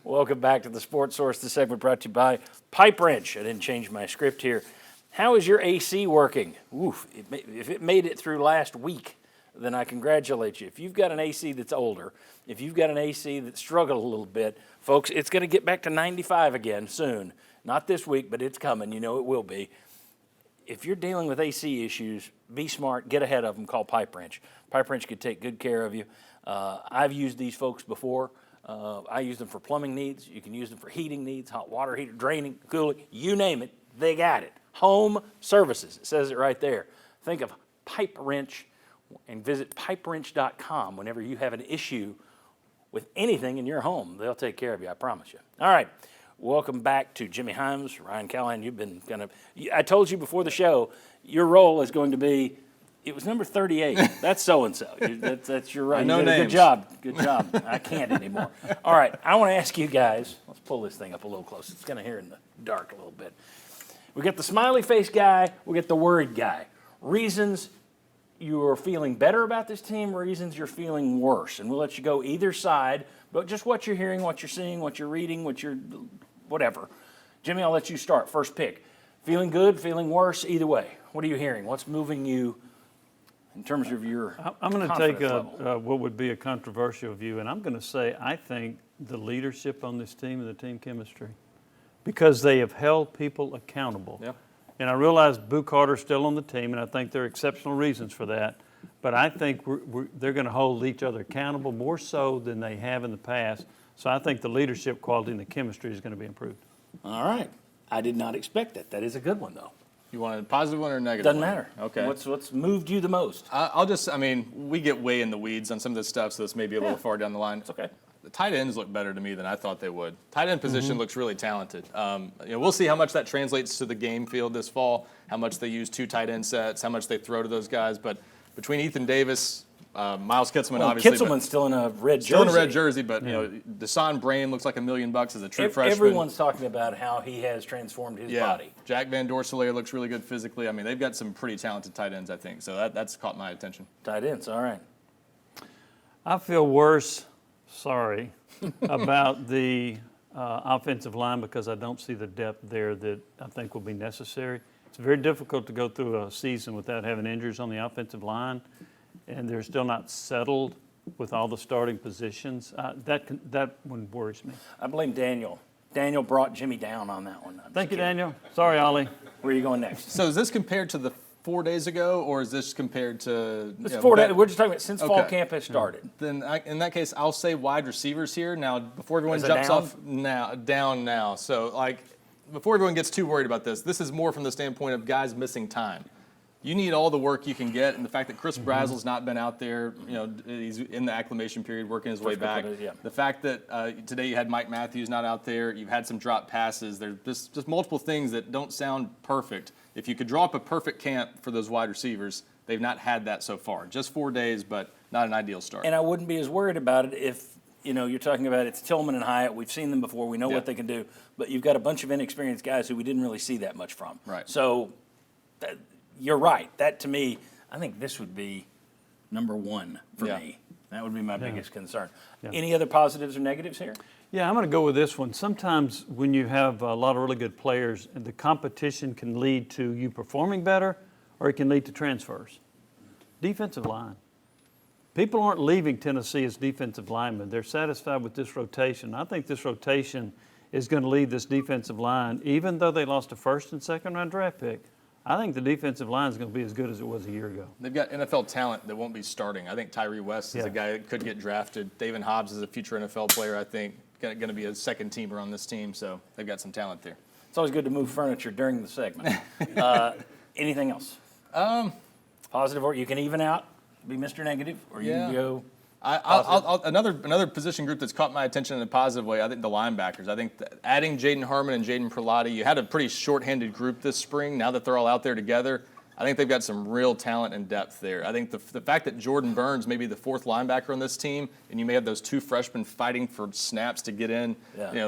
Speaker 3: Welcome back to the Sports Source. This segment brought to you by Pipe Wrench. I didn't change my script here. How is your AC working? Oof, if it made it through last week, then I congratulate you. If you've got an AC that's older, if you've got an AC that struggled a little bit, folks, it's going to get back to 95 again soon. Not this week, but it's coming. You know it will be. If you're dealing with AC issues, be smart, get ahead of them, call Pipe Wrench. Pipe Wrench could take good care of you. I've used these folks before. I use them for plumbing needs. You can use them for heating needs, hot water heater, draining, cooling, you name it, they got it. Home services, it says it right there. Think of Pipe Wrench and visit pipewrench.com whenever you have an issue with anything in your home. They'll take care of you, I promise you. All right, welcome back to Jimmy Himes. Ryan Callahan, you've been I told you before the show, your role is going to be, it was number 38. That's so-and-so. That's your right.
Speaker 6: No names.
Speaker 3: Good job. Good job. I can't anymore. All right, I want to ask you guys, let's pull this thing up a little closer. It's kind of here in the dark a little bit. We got the smiley face guy. We got the worried guy. Reasons you're feeling better about this team, reasons you're feeling worse. And we'll let you go either side, but just what you're hearing, what you're seeing, what you're reading, whatever. Jimmy, I'll let you start. First pick. Feeling good, feeling worse, either way. What are you hearing? What's moving you in terms of your
Speaker 8: I'm going to take
Speaker 3: level?
Speaker 8: what would be a controversial view, and I'm going to say I think the leadership on this team and the team chemistry, because they have held people accountable.
Speaker 6: Yeah.
Speaker 8: And I realize Boo Carter's still on the team, and I think there are exceptional reasons for that. But I think they're going to hold each other accountable more so than they have in the past. So I think the leadership quality and the chemistry is going to be improved.
Speaker 3: All right. I did not expect that. That is a good one, though.
Speaker 6: You want a positive one or a negative
Speaker 3: Doesn't
Speaker 6: one?
Speaker 3: matter.
Speaker 6: Okay.
Speaker 3: What's moved you the most?
Speaker 6: We get way in the weeds on some of this stuff, so this may be a little far down the line.
Speaker 3: It's okay.
Speaker 6: The tight ends look better to me than I thought they would. Tight end position looks really talented. We'll see how much that translates to the game field this fall, how much they use 2 tight end sets, how much they throw to those guys. But between Ethan Davis, Miles Kitselman, obviously.
Speaker 3: Kitselman's still in a red jersey.
Speaker 6: Still in a red jersey, but Deshaun Brain looks like $1 million as a true freshman.
Speaker 3: Everyone's talking about how he has transformed his body.
Speaker 6: Jack Van Dorselaer looks really good physically. I mean, they've got some pretty talented tight ends, I think. So that's caught my attention.
Speaker 3: Tight ends, all right.
Speaker 8: I feel worse, about the offensive line because I don't see the depth there that I think will be necessary. It's very difficult to go through a season without having injuries on the offensive line, and they're still not settled with all the starting positions. That one worries me.
Speaker 3: I blame Daniel. Daniel brought Jimmy down on that one.
Speaker 8: Thank you, Daniel. Sorry, Ollie.
Speaker 3: Where are you going next?
Speaker 6: So is this compared to the 4 days ago, or is this compared to?
Speaker 3: It's 4 days. We're just talking about since fall camp has started.
Speaker 6: Then in that case, I'll say wide receivers here. Now, before everyone
Speaker 3: Is it
Speaker 6: jumps
Speaker 3: down?
Speaker 6: off, down now. So, before everyone gets too worried about this is more from the standpoint of guys missing time. You need all the work you can get, and the fact that Chris Brazel's not been out there, he's in the acclimation period, working his way back. The fact that today you had Mike Matthews not out there, you've had some drop passes. There's just multiple things that don't sound perfect. If you could draw up a perfect camp for those wide receivers, they've not had that so far. Just 4 days, but not an ideal start.
Speaker 3: And I wouldn't be as worried about it if you're talking about it's Tillman and Hyatt. We've seen them before. We know what they can do. But you've got a bunch of inexperienced guys who we didn't really see that much from.
Speaker 6: Right.
Speaker 3: So you're right. That, to me, I think this would be number one for me. That would be my biggest concern.
Speaker 8: Yeah.
Speaker 3: Any other positives or negatives here?
Speaker 8: Yeah, I'm going to go with this one. Sometimes when you have a lot of really good players, the competition can lead to you performing better, or it can lead to transfers. Defensive line. People aren't leaving Tennessee as defensive linemen. They're satisfied with this rotation. I think this rotation is going to lead this defensive line, even though they lost a first and second round draft pick. I think the defensive line is going to be as good as it was a year ago.
Speaker 6: They've got NFL talent that won't be starting. I think Tyree West is a guy that could get drafted. David Hobbs is a future NFL player, I think, going to be a second teamer on this team. So they've got some talent there.
Speaker 3: It's always good to move furniture during the segment. Anything else? Positive, or you can even out, be Mr. Negative, or you can go.
Speaker 6: Another position group that's caught my attention in a positive way, I think the linebackers. I think adding Jaden Harmon and Jaden Prelati, you had a pretty short-handed group this spring. Now that they're all out there together, I think they've got some real talent and depth there. I think the fact that Jordan Burns may be the fourth linebacker on this team, and you may have those two freshmen fighting for snaps to get in,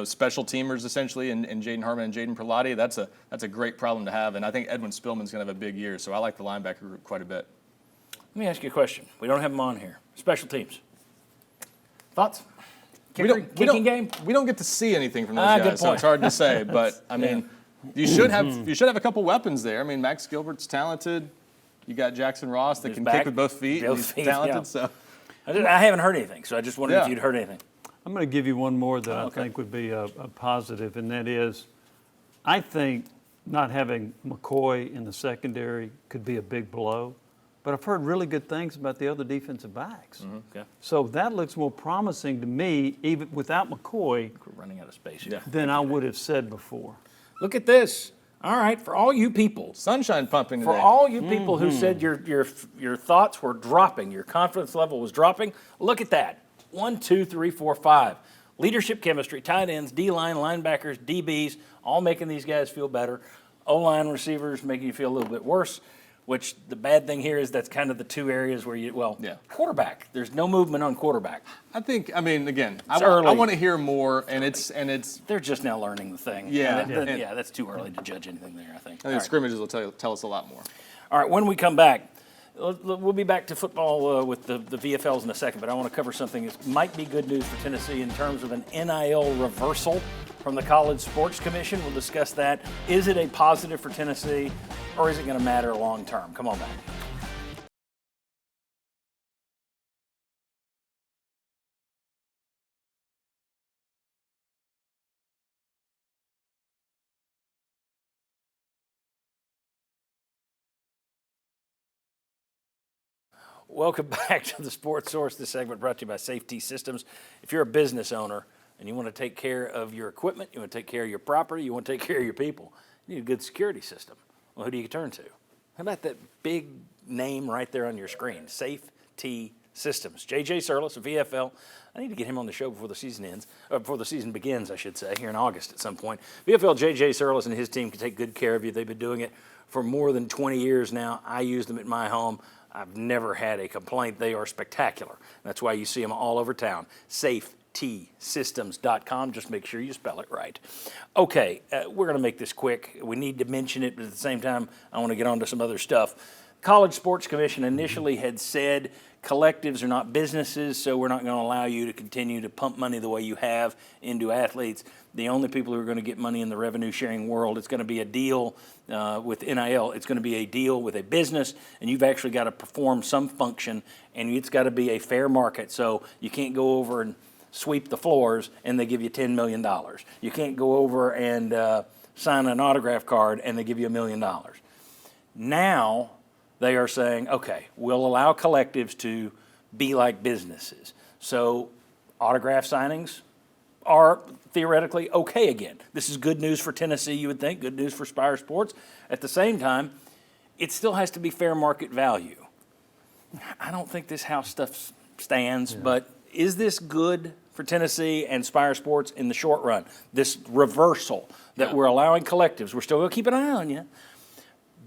Speaker 6: special teamers essentially, and Jaden Harmon and Jaden Prelati, that's a great problem to have. And I think Edwin Spillman's going to have a big year, so I like the linebacker group quite a bit.
Speaker 3: Let me ask you a question. We don't have them on here. Special teams. Thoughts?
Speaker 6: We don't get to see anything from those guys, so it's hard to say. But I mean, you should have a couple weapons there. I mean, Max Gilbert's talented. You got Jackson Ross that can kick with both feet. He's talented. So
Speaker 3: I haven't heard anything, so I just wondered if you'd heard anything.
Speaker 8: I'm going to give you one more that I think would be a positive, and that is, I think not having McCoy in the secondary could be a big blow. But I've heard really good things about the other defensive backs. So that looks more promising to me, even without McCoy,
Speaker 3: we're running out of space
Speaker 8: than I would have said before.
Speaker 3: Look at this. All right, for all you people.
Speaker 6: Sunshine pumping today.
Speaker 3: For all you people who said your thoughts were dropping, your confidence level was dropping, look at that. 1, 2, 3, 4, 5. Leadership chemistry, tight ends, D-line, linebackers, DBs, all making these guys feel better. O-line receivers making you feel a little bit worse. Which the bad thing here is that's kind of the two areas where quarterback. There's no movement on quarterback.
Speaker 6: I want to hear more, and it's.
Speaker 3: They're just now learning the thing. That's too early to judge anything there. I think.
Speaker 6: I think scrimmages will tell us a lot more.
Speaker 3: All right, when we come back, we'll be back to football with the VFLs in a second, but I want to cover something that might be good news for Tennessee in terms of an NIL reversal from the College Sports Commission. We'll discuss that. Is it a positive for Tennessee, or is it going to matter long term? Come on back. Welcome back to the Sports Source. This segment brought to you by Safety Systems. If you're a business owner and you want to take care of your equipment, you want to take care of your property, you want to take care of your people, you need a good security system. Well, who do you turn to? How about that big name right there on your screen, Safety Systems. JJ Surlis of VFL. I need to get him on the show before the season ends, or before the season begins, I should say, here in August at some point. VFL JJ Surlis and his team can take good care of you. They've been doing it for more than 20 years now. I use them at my home. I've never had a complaint. They are spectacular. That's why you see them all over town. SafeTsystems.com. Just make sure you spell it right. Okay, we're going to make this quick. We need to mention it, but at the same time, I want to get on to some other stuff. College Sports Commission initially had said collectives are not businesses, so we're not going to allow you to continue to pump money the way you have into athletes. The only people who are going to get money in the revenue-sharing world, it's going to be a deal with NIL. It's going to be a deal with a business, and you've actually got to perform some function, and it's got to be a fair market. So you can't go over and sweep the floors, and they give you $10 million. You can't go over and sign an autograph card, and they give you $1 million. Now they are saying, okay, we'll allow collectives to be like businesses. So autograph signings are theoretically okay again. This is good news for Tennessee, you would think, good news for Spire Sports. At the same time, it still has to be fair market value. I don't think this house stuff stands, but is this good for Tennessee and Spire Sports in the short run? This reversal that we're allowing collectives, we're still going to keep an eye on you,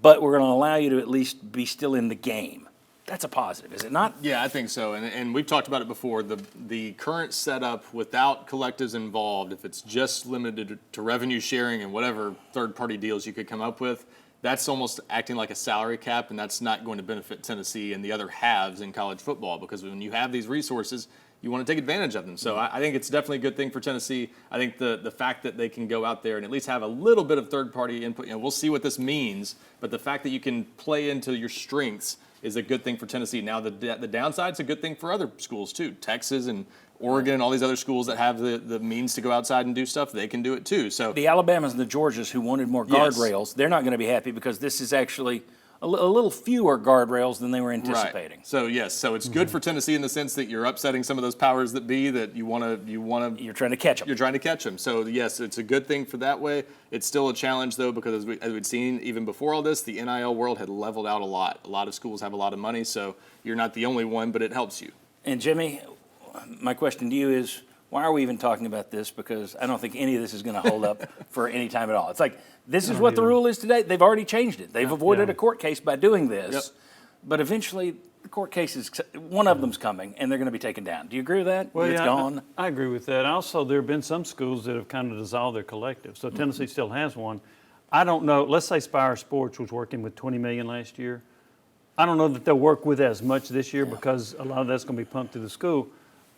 Speaker 3: but we're going to allow you to at least be still in the game. That's a positive, is it not?
Speaker 6: Yeah, I think so. And we've talked about it before. The current setup without collectives involved, if it's just limited to revenue sharing and whatever third-party deals you could come up with, that's almost acting like a salary cap, and that's not going to benefit Tennessee and the other halves in college football, because when you have these resources, you want to take advantage of them. So I think it's definitely a good thing for Tennessee. I think the fact that they can go out there and at least have a little bit of third-party input, we'll see what this means, but the fact that you can play into your strengths is a good thing for Tennessee. Now, the downside's a good thing for other schools, too. Texas and Oregon and all these other schools that have the means to go outside and do stuff, they can do it, too. So
Speaker 3: the Alabamas and the Georgias who wanted more guardrails, they're not going to be happy because this is actually a little fewer guardrails than they were anticipating.
Speaker 6: Right. So, yes, so it's good for Tennessee in the sense that you're upsetting some of those powers that be that you want to.
Speaker 3: You're trying to catch them.
Speaker 6: You're trying to catch them. So, yes, it's a good thing for that way. It's still a challenge, though, because as we'd seen even before all this, the NIL world had leveled out a lot. A lot of schools have a lot of money, so you're not the only one, but it helps you.
Speaker 3: And, Jimmy, my question to you is, why are we even talking about this? Because I don't think any of this is going to hold up for any time at all. It's like, this is what the rule is today. They've already changed it. They've avoided a court case by doing this.
Speaker 6: Yep.
Speaker 3: But eventually, the court case is, one of them's coming, and they're going to be taken down. Do you agree with that?
Speaker 8: Well,
Speaker 3: it's gone?
Speaker 8: I agree with that. Also, there have been some schools that have kind of dissolved their collective. So Tennessee still has one. I don't know. Let's say Spire Sports was working with $20 million last year. I don't know that they'll work with as much this year because a lot of that's going to be pumped through the school.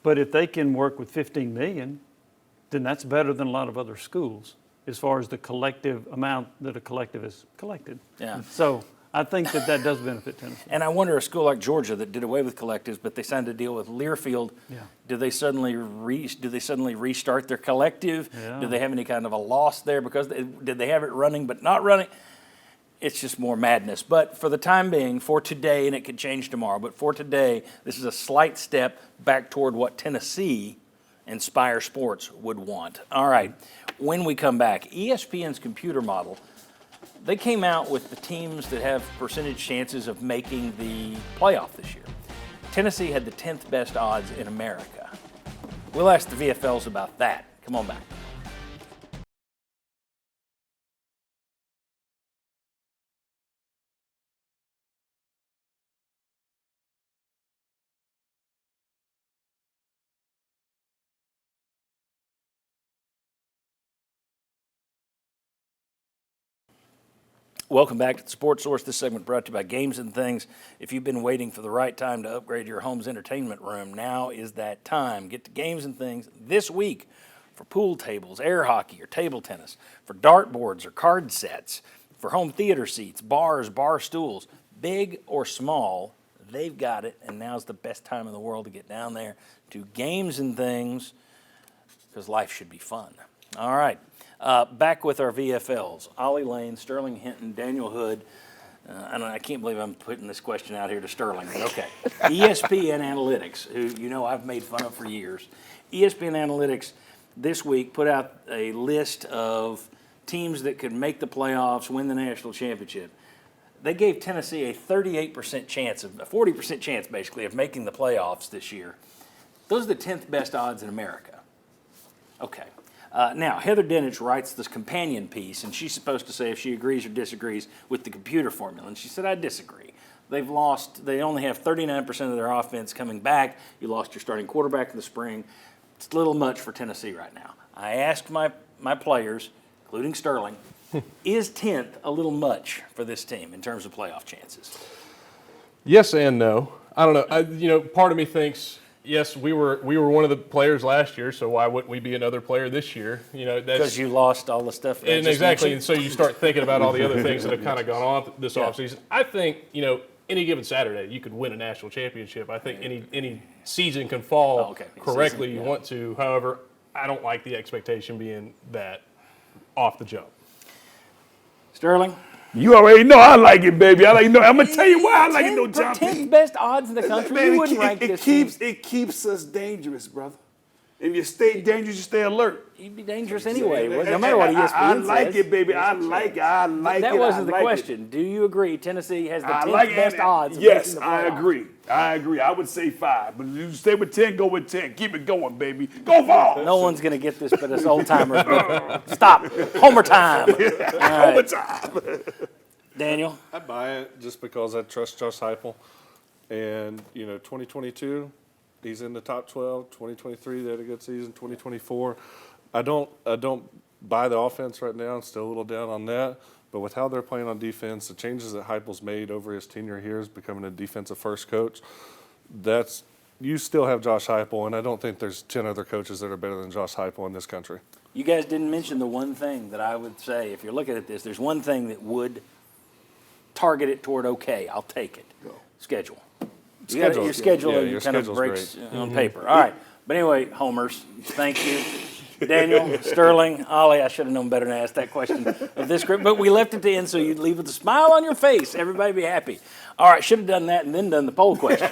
Speaker 8: But if they can work with $15 million, then that's better than a lot of other schools as far as the collective amount that a collective has collected.
Speaker 3: Yeah.
Speaker 8: So I think that does benefit Tennessee.
Speaker 3: And I wonder, a school like Georgia that did away with collectives, but they signed a deal with Learfield, do they suddenly restart their collective?
Speaker 8: Yeah.
Speaker 3: Do they have any kind of a loss there because did they have it running but not running? It's just more madness. But for the time being, for today, and it could change tomorrow, but for today, this is a slight step back toward what Tennessee and Spire Sports would want. All right, when we come back, ESPN's computer model, they came out with the teams that have percentage chances of making the playoff this year. Tennessee had the 10th best odds in America. We'll ask the VFLs about that. Come on back. Welcome back to the Sports Source. This segment brought to you by Games and Things. If you've been waiting for the right time to upgrade your home's entertainment room, now is that time. Get to Games and Things this week for pool tables, air hockey, or table tennis, for dartboards or card sets, for home theater seats, bars, bar stools, big or small, they've got it, and now's the best time in the world to get down there to Games and Things because life should be fun. All right. Back with our VFLs, Ollie Lane, Sterling Hinton, Daniel Hood. I can't believe I'm putting this question out here to Sterling, but okay. ESPN Analytics, who I've made fun of for years. ESPN Analytics this week put out a list of teams that could make the playoffs, win the national championship. They gave Tennessee a 38% chance, a 40% chance basically, of making the playoffs this year. Those are the 10th best odds in America. Okay. Now, Heather Dinich writes this companion piece, and she's supposed to say if she agrees or disagrees with the computer formula. And she said, I disagree. They only have 39% of their offense coming back. You lost your starting quarterback in the spring. It's a little much for Tennessee right now. I asked my players, including Sterling, is 10th a little much for this team in terms of playoff chances?
Speaker 5: Yes and no. I don't know. Part of me thinks, yes, we were one of the players last year, so why wouldn't we be another player this year?
Speaker 3: Because you lost all the stuff.
Speaker 5: And exactly, and so you start thinking about all the other things that have kind of gone on this offseason. I think, any given Saturday you could win a national championship. I think any season can fall correctly you want to. However, I don't like the expectation being that off the jump.
Speaker 3: Sterling?
Speaker 7: You already know I like it, baby. I'm going to tell you why I like it, no John.
Speaker 3: 10th best odds in the country.
Speaker 7: Man,
Speaker 3: you wouldn't rank this team.
Speaker 7: It keeps us dangerous, brother. If you stay dangerous, you stay alert.
Speaker 3: You'd be dangerous anyway, no matter what ESPN says.
Speaker 7: I like it, baby. I like it.
Speaker 3: That wasn't the question. Do you agree Tennessee has the 10th best odds?
Speaker 7: Yes, I agree. I would say 5. But if you stay with 10, go with 10. Keep it going, baby. Go Vols.
Speaker 3: No one's going to get this but us old-timers. Stop. Homer time.
Speaker 7: Homer time.
Speaker 3: Daniel?
Speaker 4: I buy it just because I trust Josh Heupel. And, 2022, he's in the top 12. 2023, they had a good season. 2024, I don't buy the offense right now. I'm still a little down on that. But with how they're playing on defense, the changes that Heupel's made over his tenure here is becoming a defensive first coach. You still have Josh Heupel, and I don't think there's 10 other coaches that are better than Josh Heupel in this country.
Speaker 3: You guys didn't mention the one thing that I would say, if you're looking at this, there's one thing that would target it toward okay, I'll take it. Schedule. Your schedule kind of breaks on paper. All right. But anyway, homers, thank you. Daniel, Sterling, Ollie, I should have known better than to ask that question of this group, but we left it to end so you'd leave with a smile on your face. Everybody be happy. All right, should have done that and then done the poll question.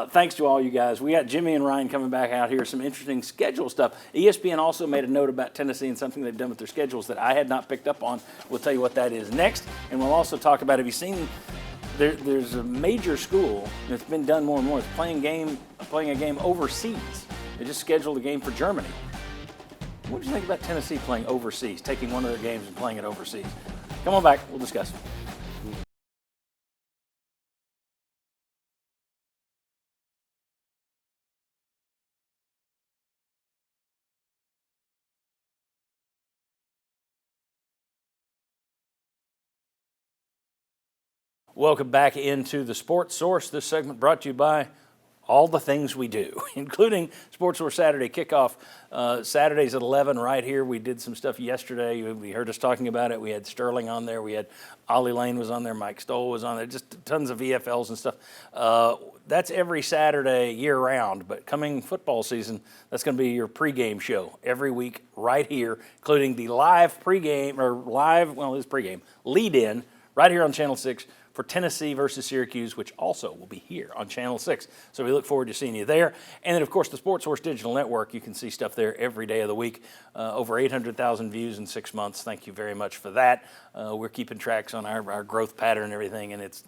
Speaker 3: Thanks to all you guys. We got Jimmy and Ryan coming back out here. Some interesting schedule stuff. ESPN also made a note about Tennessee and something they've done with their schedules that I had not picked up on. We'll tell you what that is next, and we'll also talk about, have you seen, there's a major school that's been done more and more. It's playing a game overseas. They just scheduled a game for Germany. What do you think about Tennessee playing overseas, taking one of their games and playing it overseas? Come on back. We'll discuss. Welcome back into the Sports Source. This segment brought to you by all the things we do, including Sports Source Saturday kickoff. Saturdays at 11 right here. We did some stuff yesterday. We heard us talking about it. We had Sterling on there. We had Ollie Lane was on there. Mike Stoll was on there. Just tons of VFLs and stuff. That's every Saturday year round. But coming football season, that's going to be your pregame show every week right here, including the live pregame, it's pregame, lead-in right here on Channel 6 for Tennessee versus Syracuse, which also will be here on Channel 6. So we look forward to seeing you there. And then, of course, the Sports Source Digital Network. You can see stuff there every day of the week. Over 800,000 views in 6 months. Thank you very much for that. We're keeping tracks on our growth pattern and everything, and it's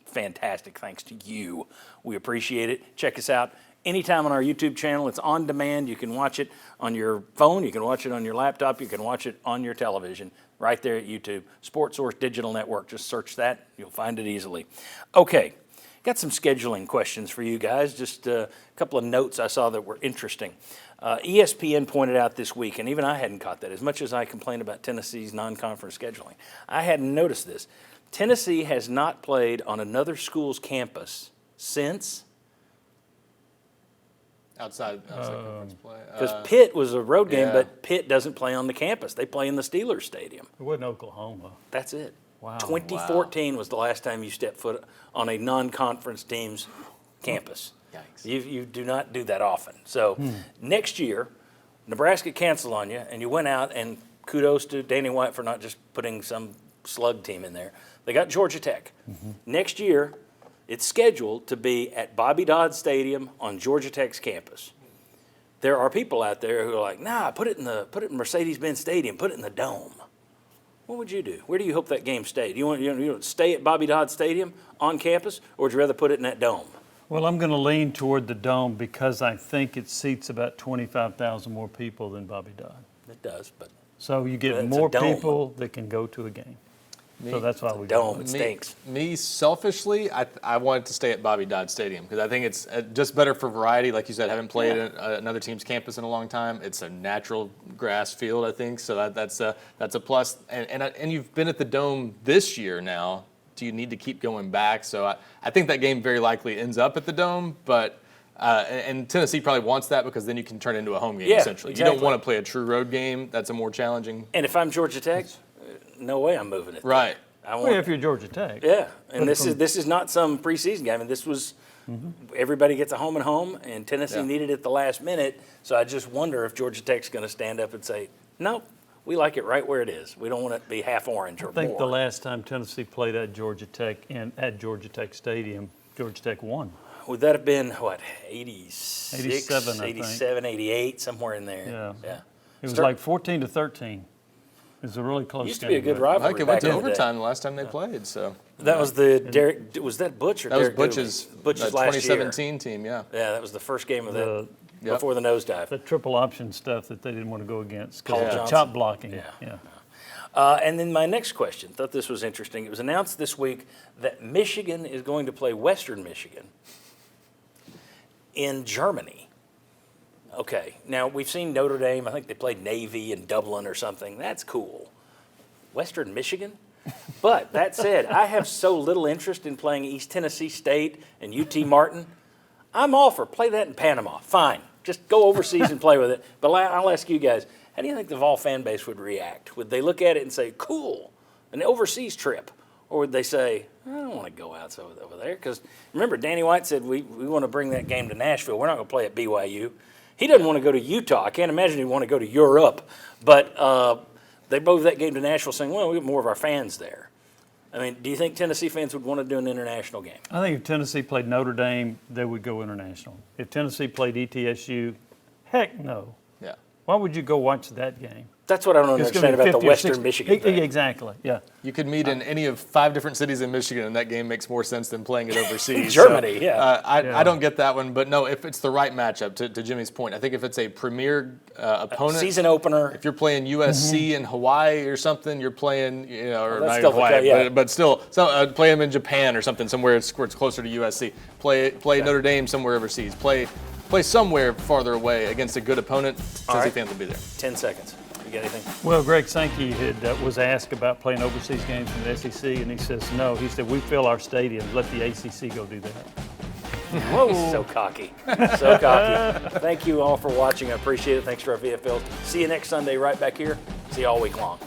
Speaker 3: fantastic thanks to you. We appreciate it. Check us out anytime on our YouTube channel. It's on demand. You can watch it on your phone. You can watch it on your laptop. You can watch it on your television. Right there at YouTube, Sports Source Digital Network. Just search that. You'll find it easily. Okay, got some scheduling questions for you guys. Just a couple of notes I saw that were interesting. ESPN pointed out this week, and even I hadn't caught that, as much as I complained about Tennessee's non-conference scheduling. I hadn't noticed this. Tennessee has not played on another school's campus since...
Speaker 6: Outside conference play.
Speaker 3: Because Pitt was a road game, but Pitt doesn't play on the campus. They play in the Steelers Stadium.
Speaker 8: It wasn't Oklahoma.
Speaker 3: That's it.
Speaker 8: Wow.
Speaker 3: 2014 was the last time you stepped foot on a non-conference team's campus.
Speaker 6: Yikes.
Speaker 3: You do not do that often. So next year, Nebraska canceled on you, and you went out, and kudos to Danny White for not just putting some slug team in there. They got Georgia Tech. Next year, it's scheduled to be at Bobby Dodd Stadium on Georgia Tech's campus. There are people out there who are like, nah, put it in Mercedes-Benz Stadium, put it in the Dome. What would you do? Where do you hope that game stayed? Do you want to stay at Bobby Dodd Stadium on campus, or would you rather put it in that Dome?
Speaker 8: Well, I'm going to lean toward the Dome because I think it seats about 25,000 more people than Bobby Dodd.
Speaker 3: It does, but
Speaker 8: so you get more people that can go to a game. So that's why we
Speaker 3: Dome. It stinks.
Speaker 6: Me selfishly, I wanted to stay at Bobby Dodd Stadium because I think it's just better for variety. Like you said, haven't played at another team's campus in a long time. It's a natural grass field, I think, so that's a plus. And you've been at the Dome this year now. Do you need to keep going back? So I think that game very likely ends up at the Dome, but. And Tennessee probably wants that because then you can turn it into a home game, essentially.
Speaker 3: Exactly.
Speaker 6: You don't want to play a true road game. That's a more challenging.
Speaker 3: And if I'm Georgia Tech, no way I'm moving it.
Speaker 6: Right.
Speaker 8: Well, if you're Georgia Tech.
Speaker 3: Yeah, and this is not some preseason game. I mean, this was everybody gets a home and home, and Tennessee needed it the last minute. So I just wonder if Georgia Tech's going to stand up and say, nope, we like it right where it is. We don't want it to be half orange or more.
Speaker 8: I think the last time Tennessee played at Georgia Tech at Georgia Tech Stadium, Georgia Tech won.
Speaker 3: Would that have been, 86,
Speaker 8: 87,
Speaker 3: 87, 88, somewhere in there?
Speaker 8: Yeah. It was like 14-13. It was a really close game.
Speaker 3: Used to be a good rivalry.
Speaker 6: Like it went to overtime the last time they played. So
Speaker 3: that was the Derek. Was that Butch or
Speaker 6: that
Speaker 3: Derek?
Speaker 6: Was Butch's last 2017 team. Yeah.
Speaker 3: Yeah, that was the first game of that before the nosedive.
Speaker 8: The triple option stuff that they didn't want to go against
Speaker 3: Paul
Speaker 8: because of
Speaker 3: Johnson.
Speaker 8: chop blocking.
Speaker 3: Yeah. And then my next question, thought this was interesting. It was announced this week that Michigan is going to play Western Michigan in Germany. Okay, now we've seen Notre Dame. I think they played Navy in Dublin or something. That's cool. Western Michigan? But that said, I have so little interest in playing East Tennessee State and UT Martin. I'm all for play that in Panama. Fine. Just go overseas and play with it. But I'll ask you guys, how do you think the Vol fan base would react? Would they look at it and say, cool, an overseas trip? Or would they say, I don't want to go out over there? Because remember, Danny White said we want to bring that game to Nashville. We're not going to play at BYU. He doesn't want to go to Utah. I can't imagine he'd want to go to Europe. But they moved that game to Nashville saying, well, we have more of our fans there. I mean, do you think Tennessee fans would want to do an international game?
Speaker 8: I think if Tennessee played Notre Dame, they would go international. If Tennessee played ETSU, heck no.
Speaker 6: Yeah.
Speaker 8: Why would you go watch that game?
Speaker 3: That's what I don't understand about the Western Michigan thing.
Speaker 8: Exactly, yeah.
Speaker 6: You could meet in any of 5 different cities in Michigan, and that game makes more sense than playing it overseas.
Speaker 3: Germany,
Speaker 6: so,
Speaker 3: yeah.
Speaker 6: I don't get that one, but no, if it's the right matchup, to Jimmy's point, I think if it's a premier opponent.
Speaker 3: Season opener.
Speaker 6: If you're playing USC in Hawaii or something, you're playing, or
Speaker 3: that's
Speaker 6: not
Speaker 3: still
Speaker 6: in Hawaii,
Speaker 3: yeah.
Speaker 6: but still, play them in Japan or something, somewhere it's closer to USC. Play Notre Dame somewhere overseas. Play somewhere farther away against a good opponent. Tennessee fans will be there.
Speaker 3: 10 seconds. You got anything?
Speaker 8: Well, Greg Sankey was asked about playing overseas games in the SEC, and he says no. He said, we fill our stadiums. Let the ACC go do that.
Speaker 3: Whoa. He's so cocky. So cocky. Thank you all for watching. I appreciate it. Thanks to our VFLs. See you next Sunday right back here. See you all week long.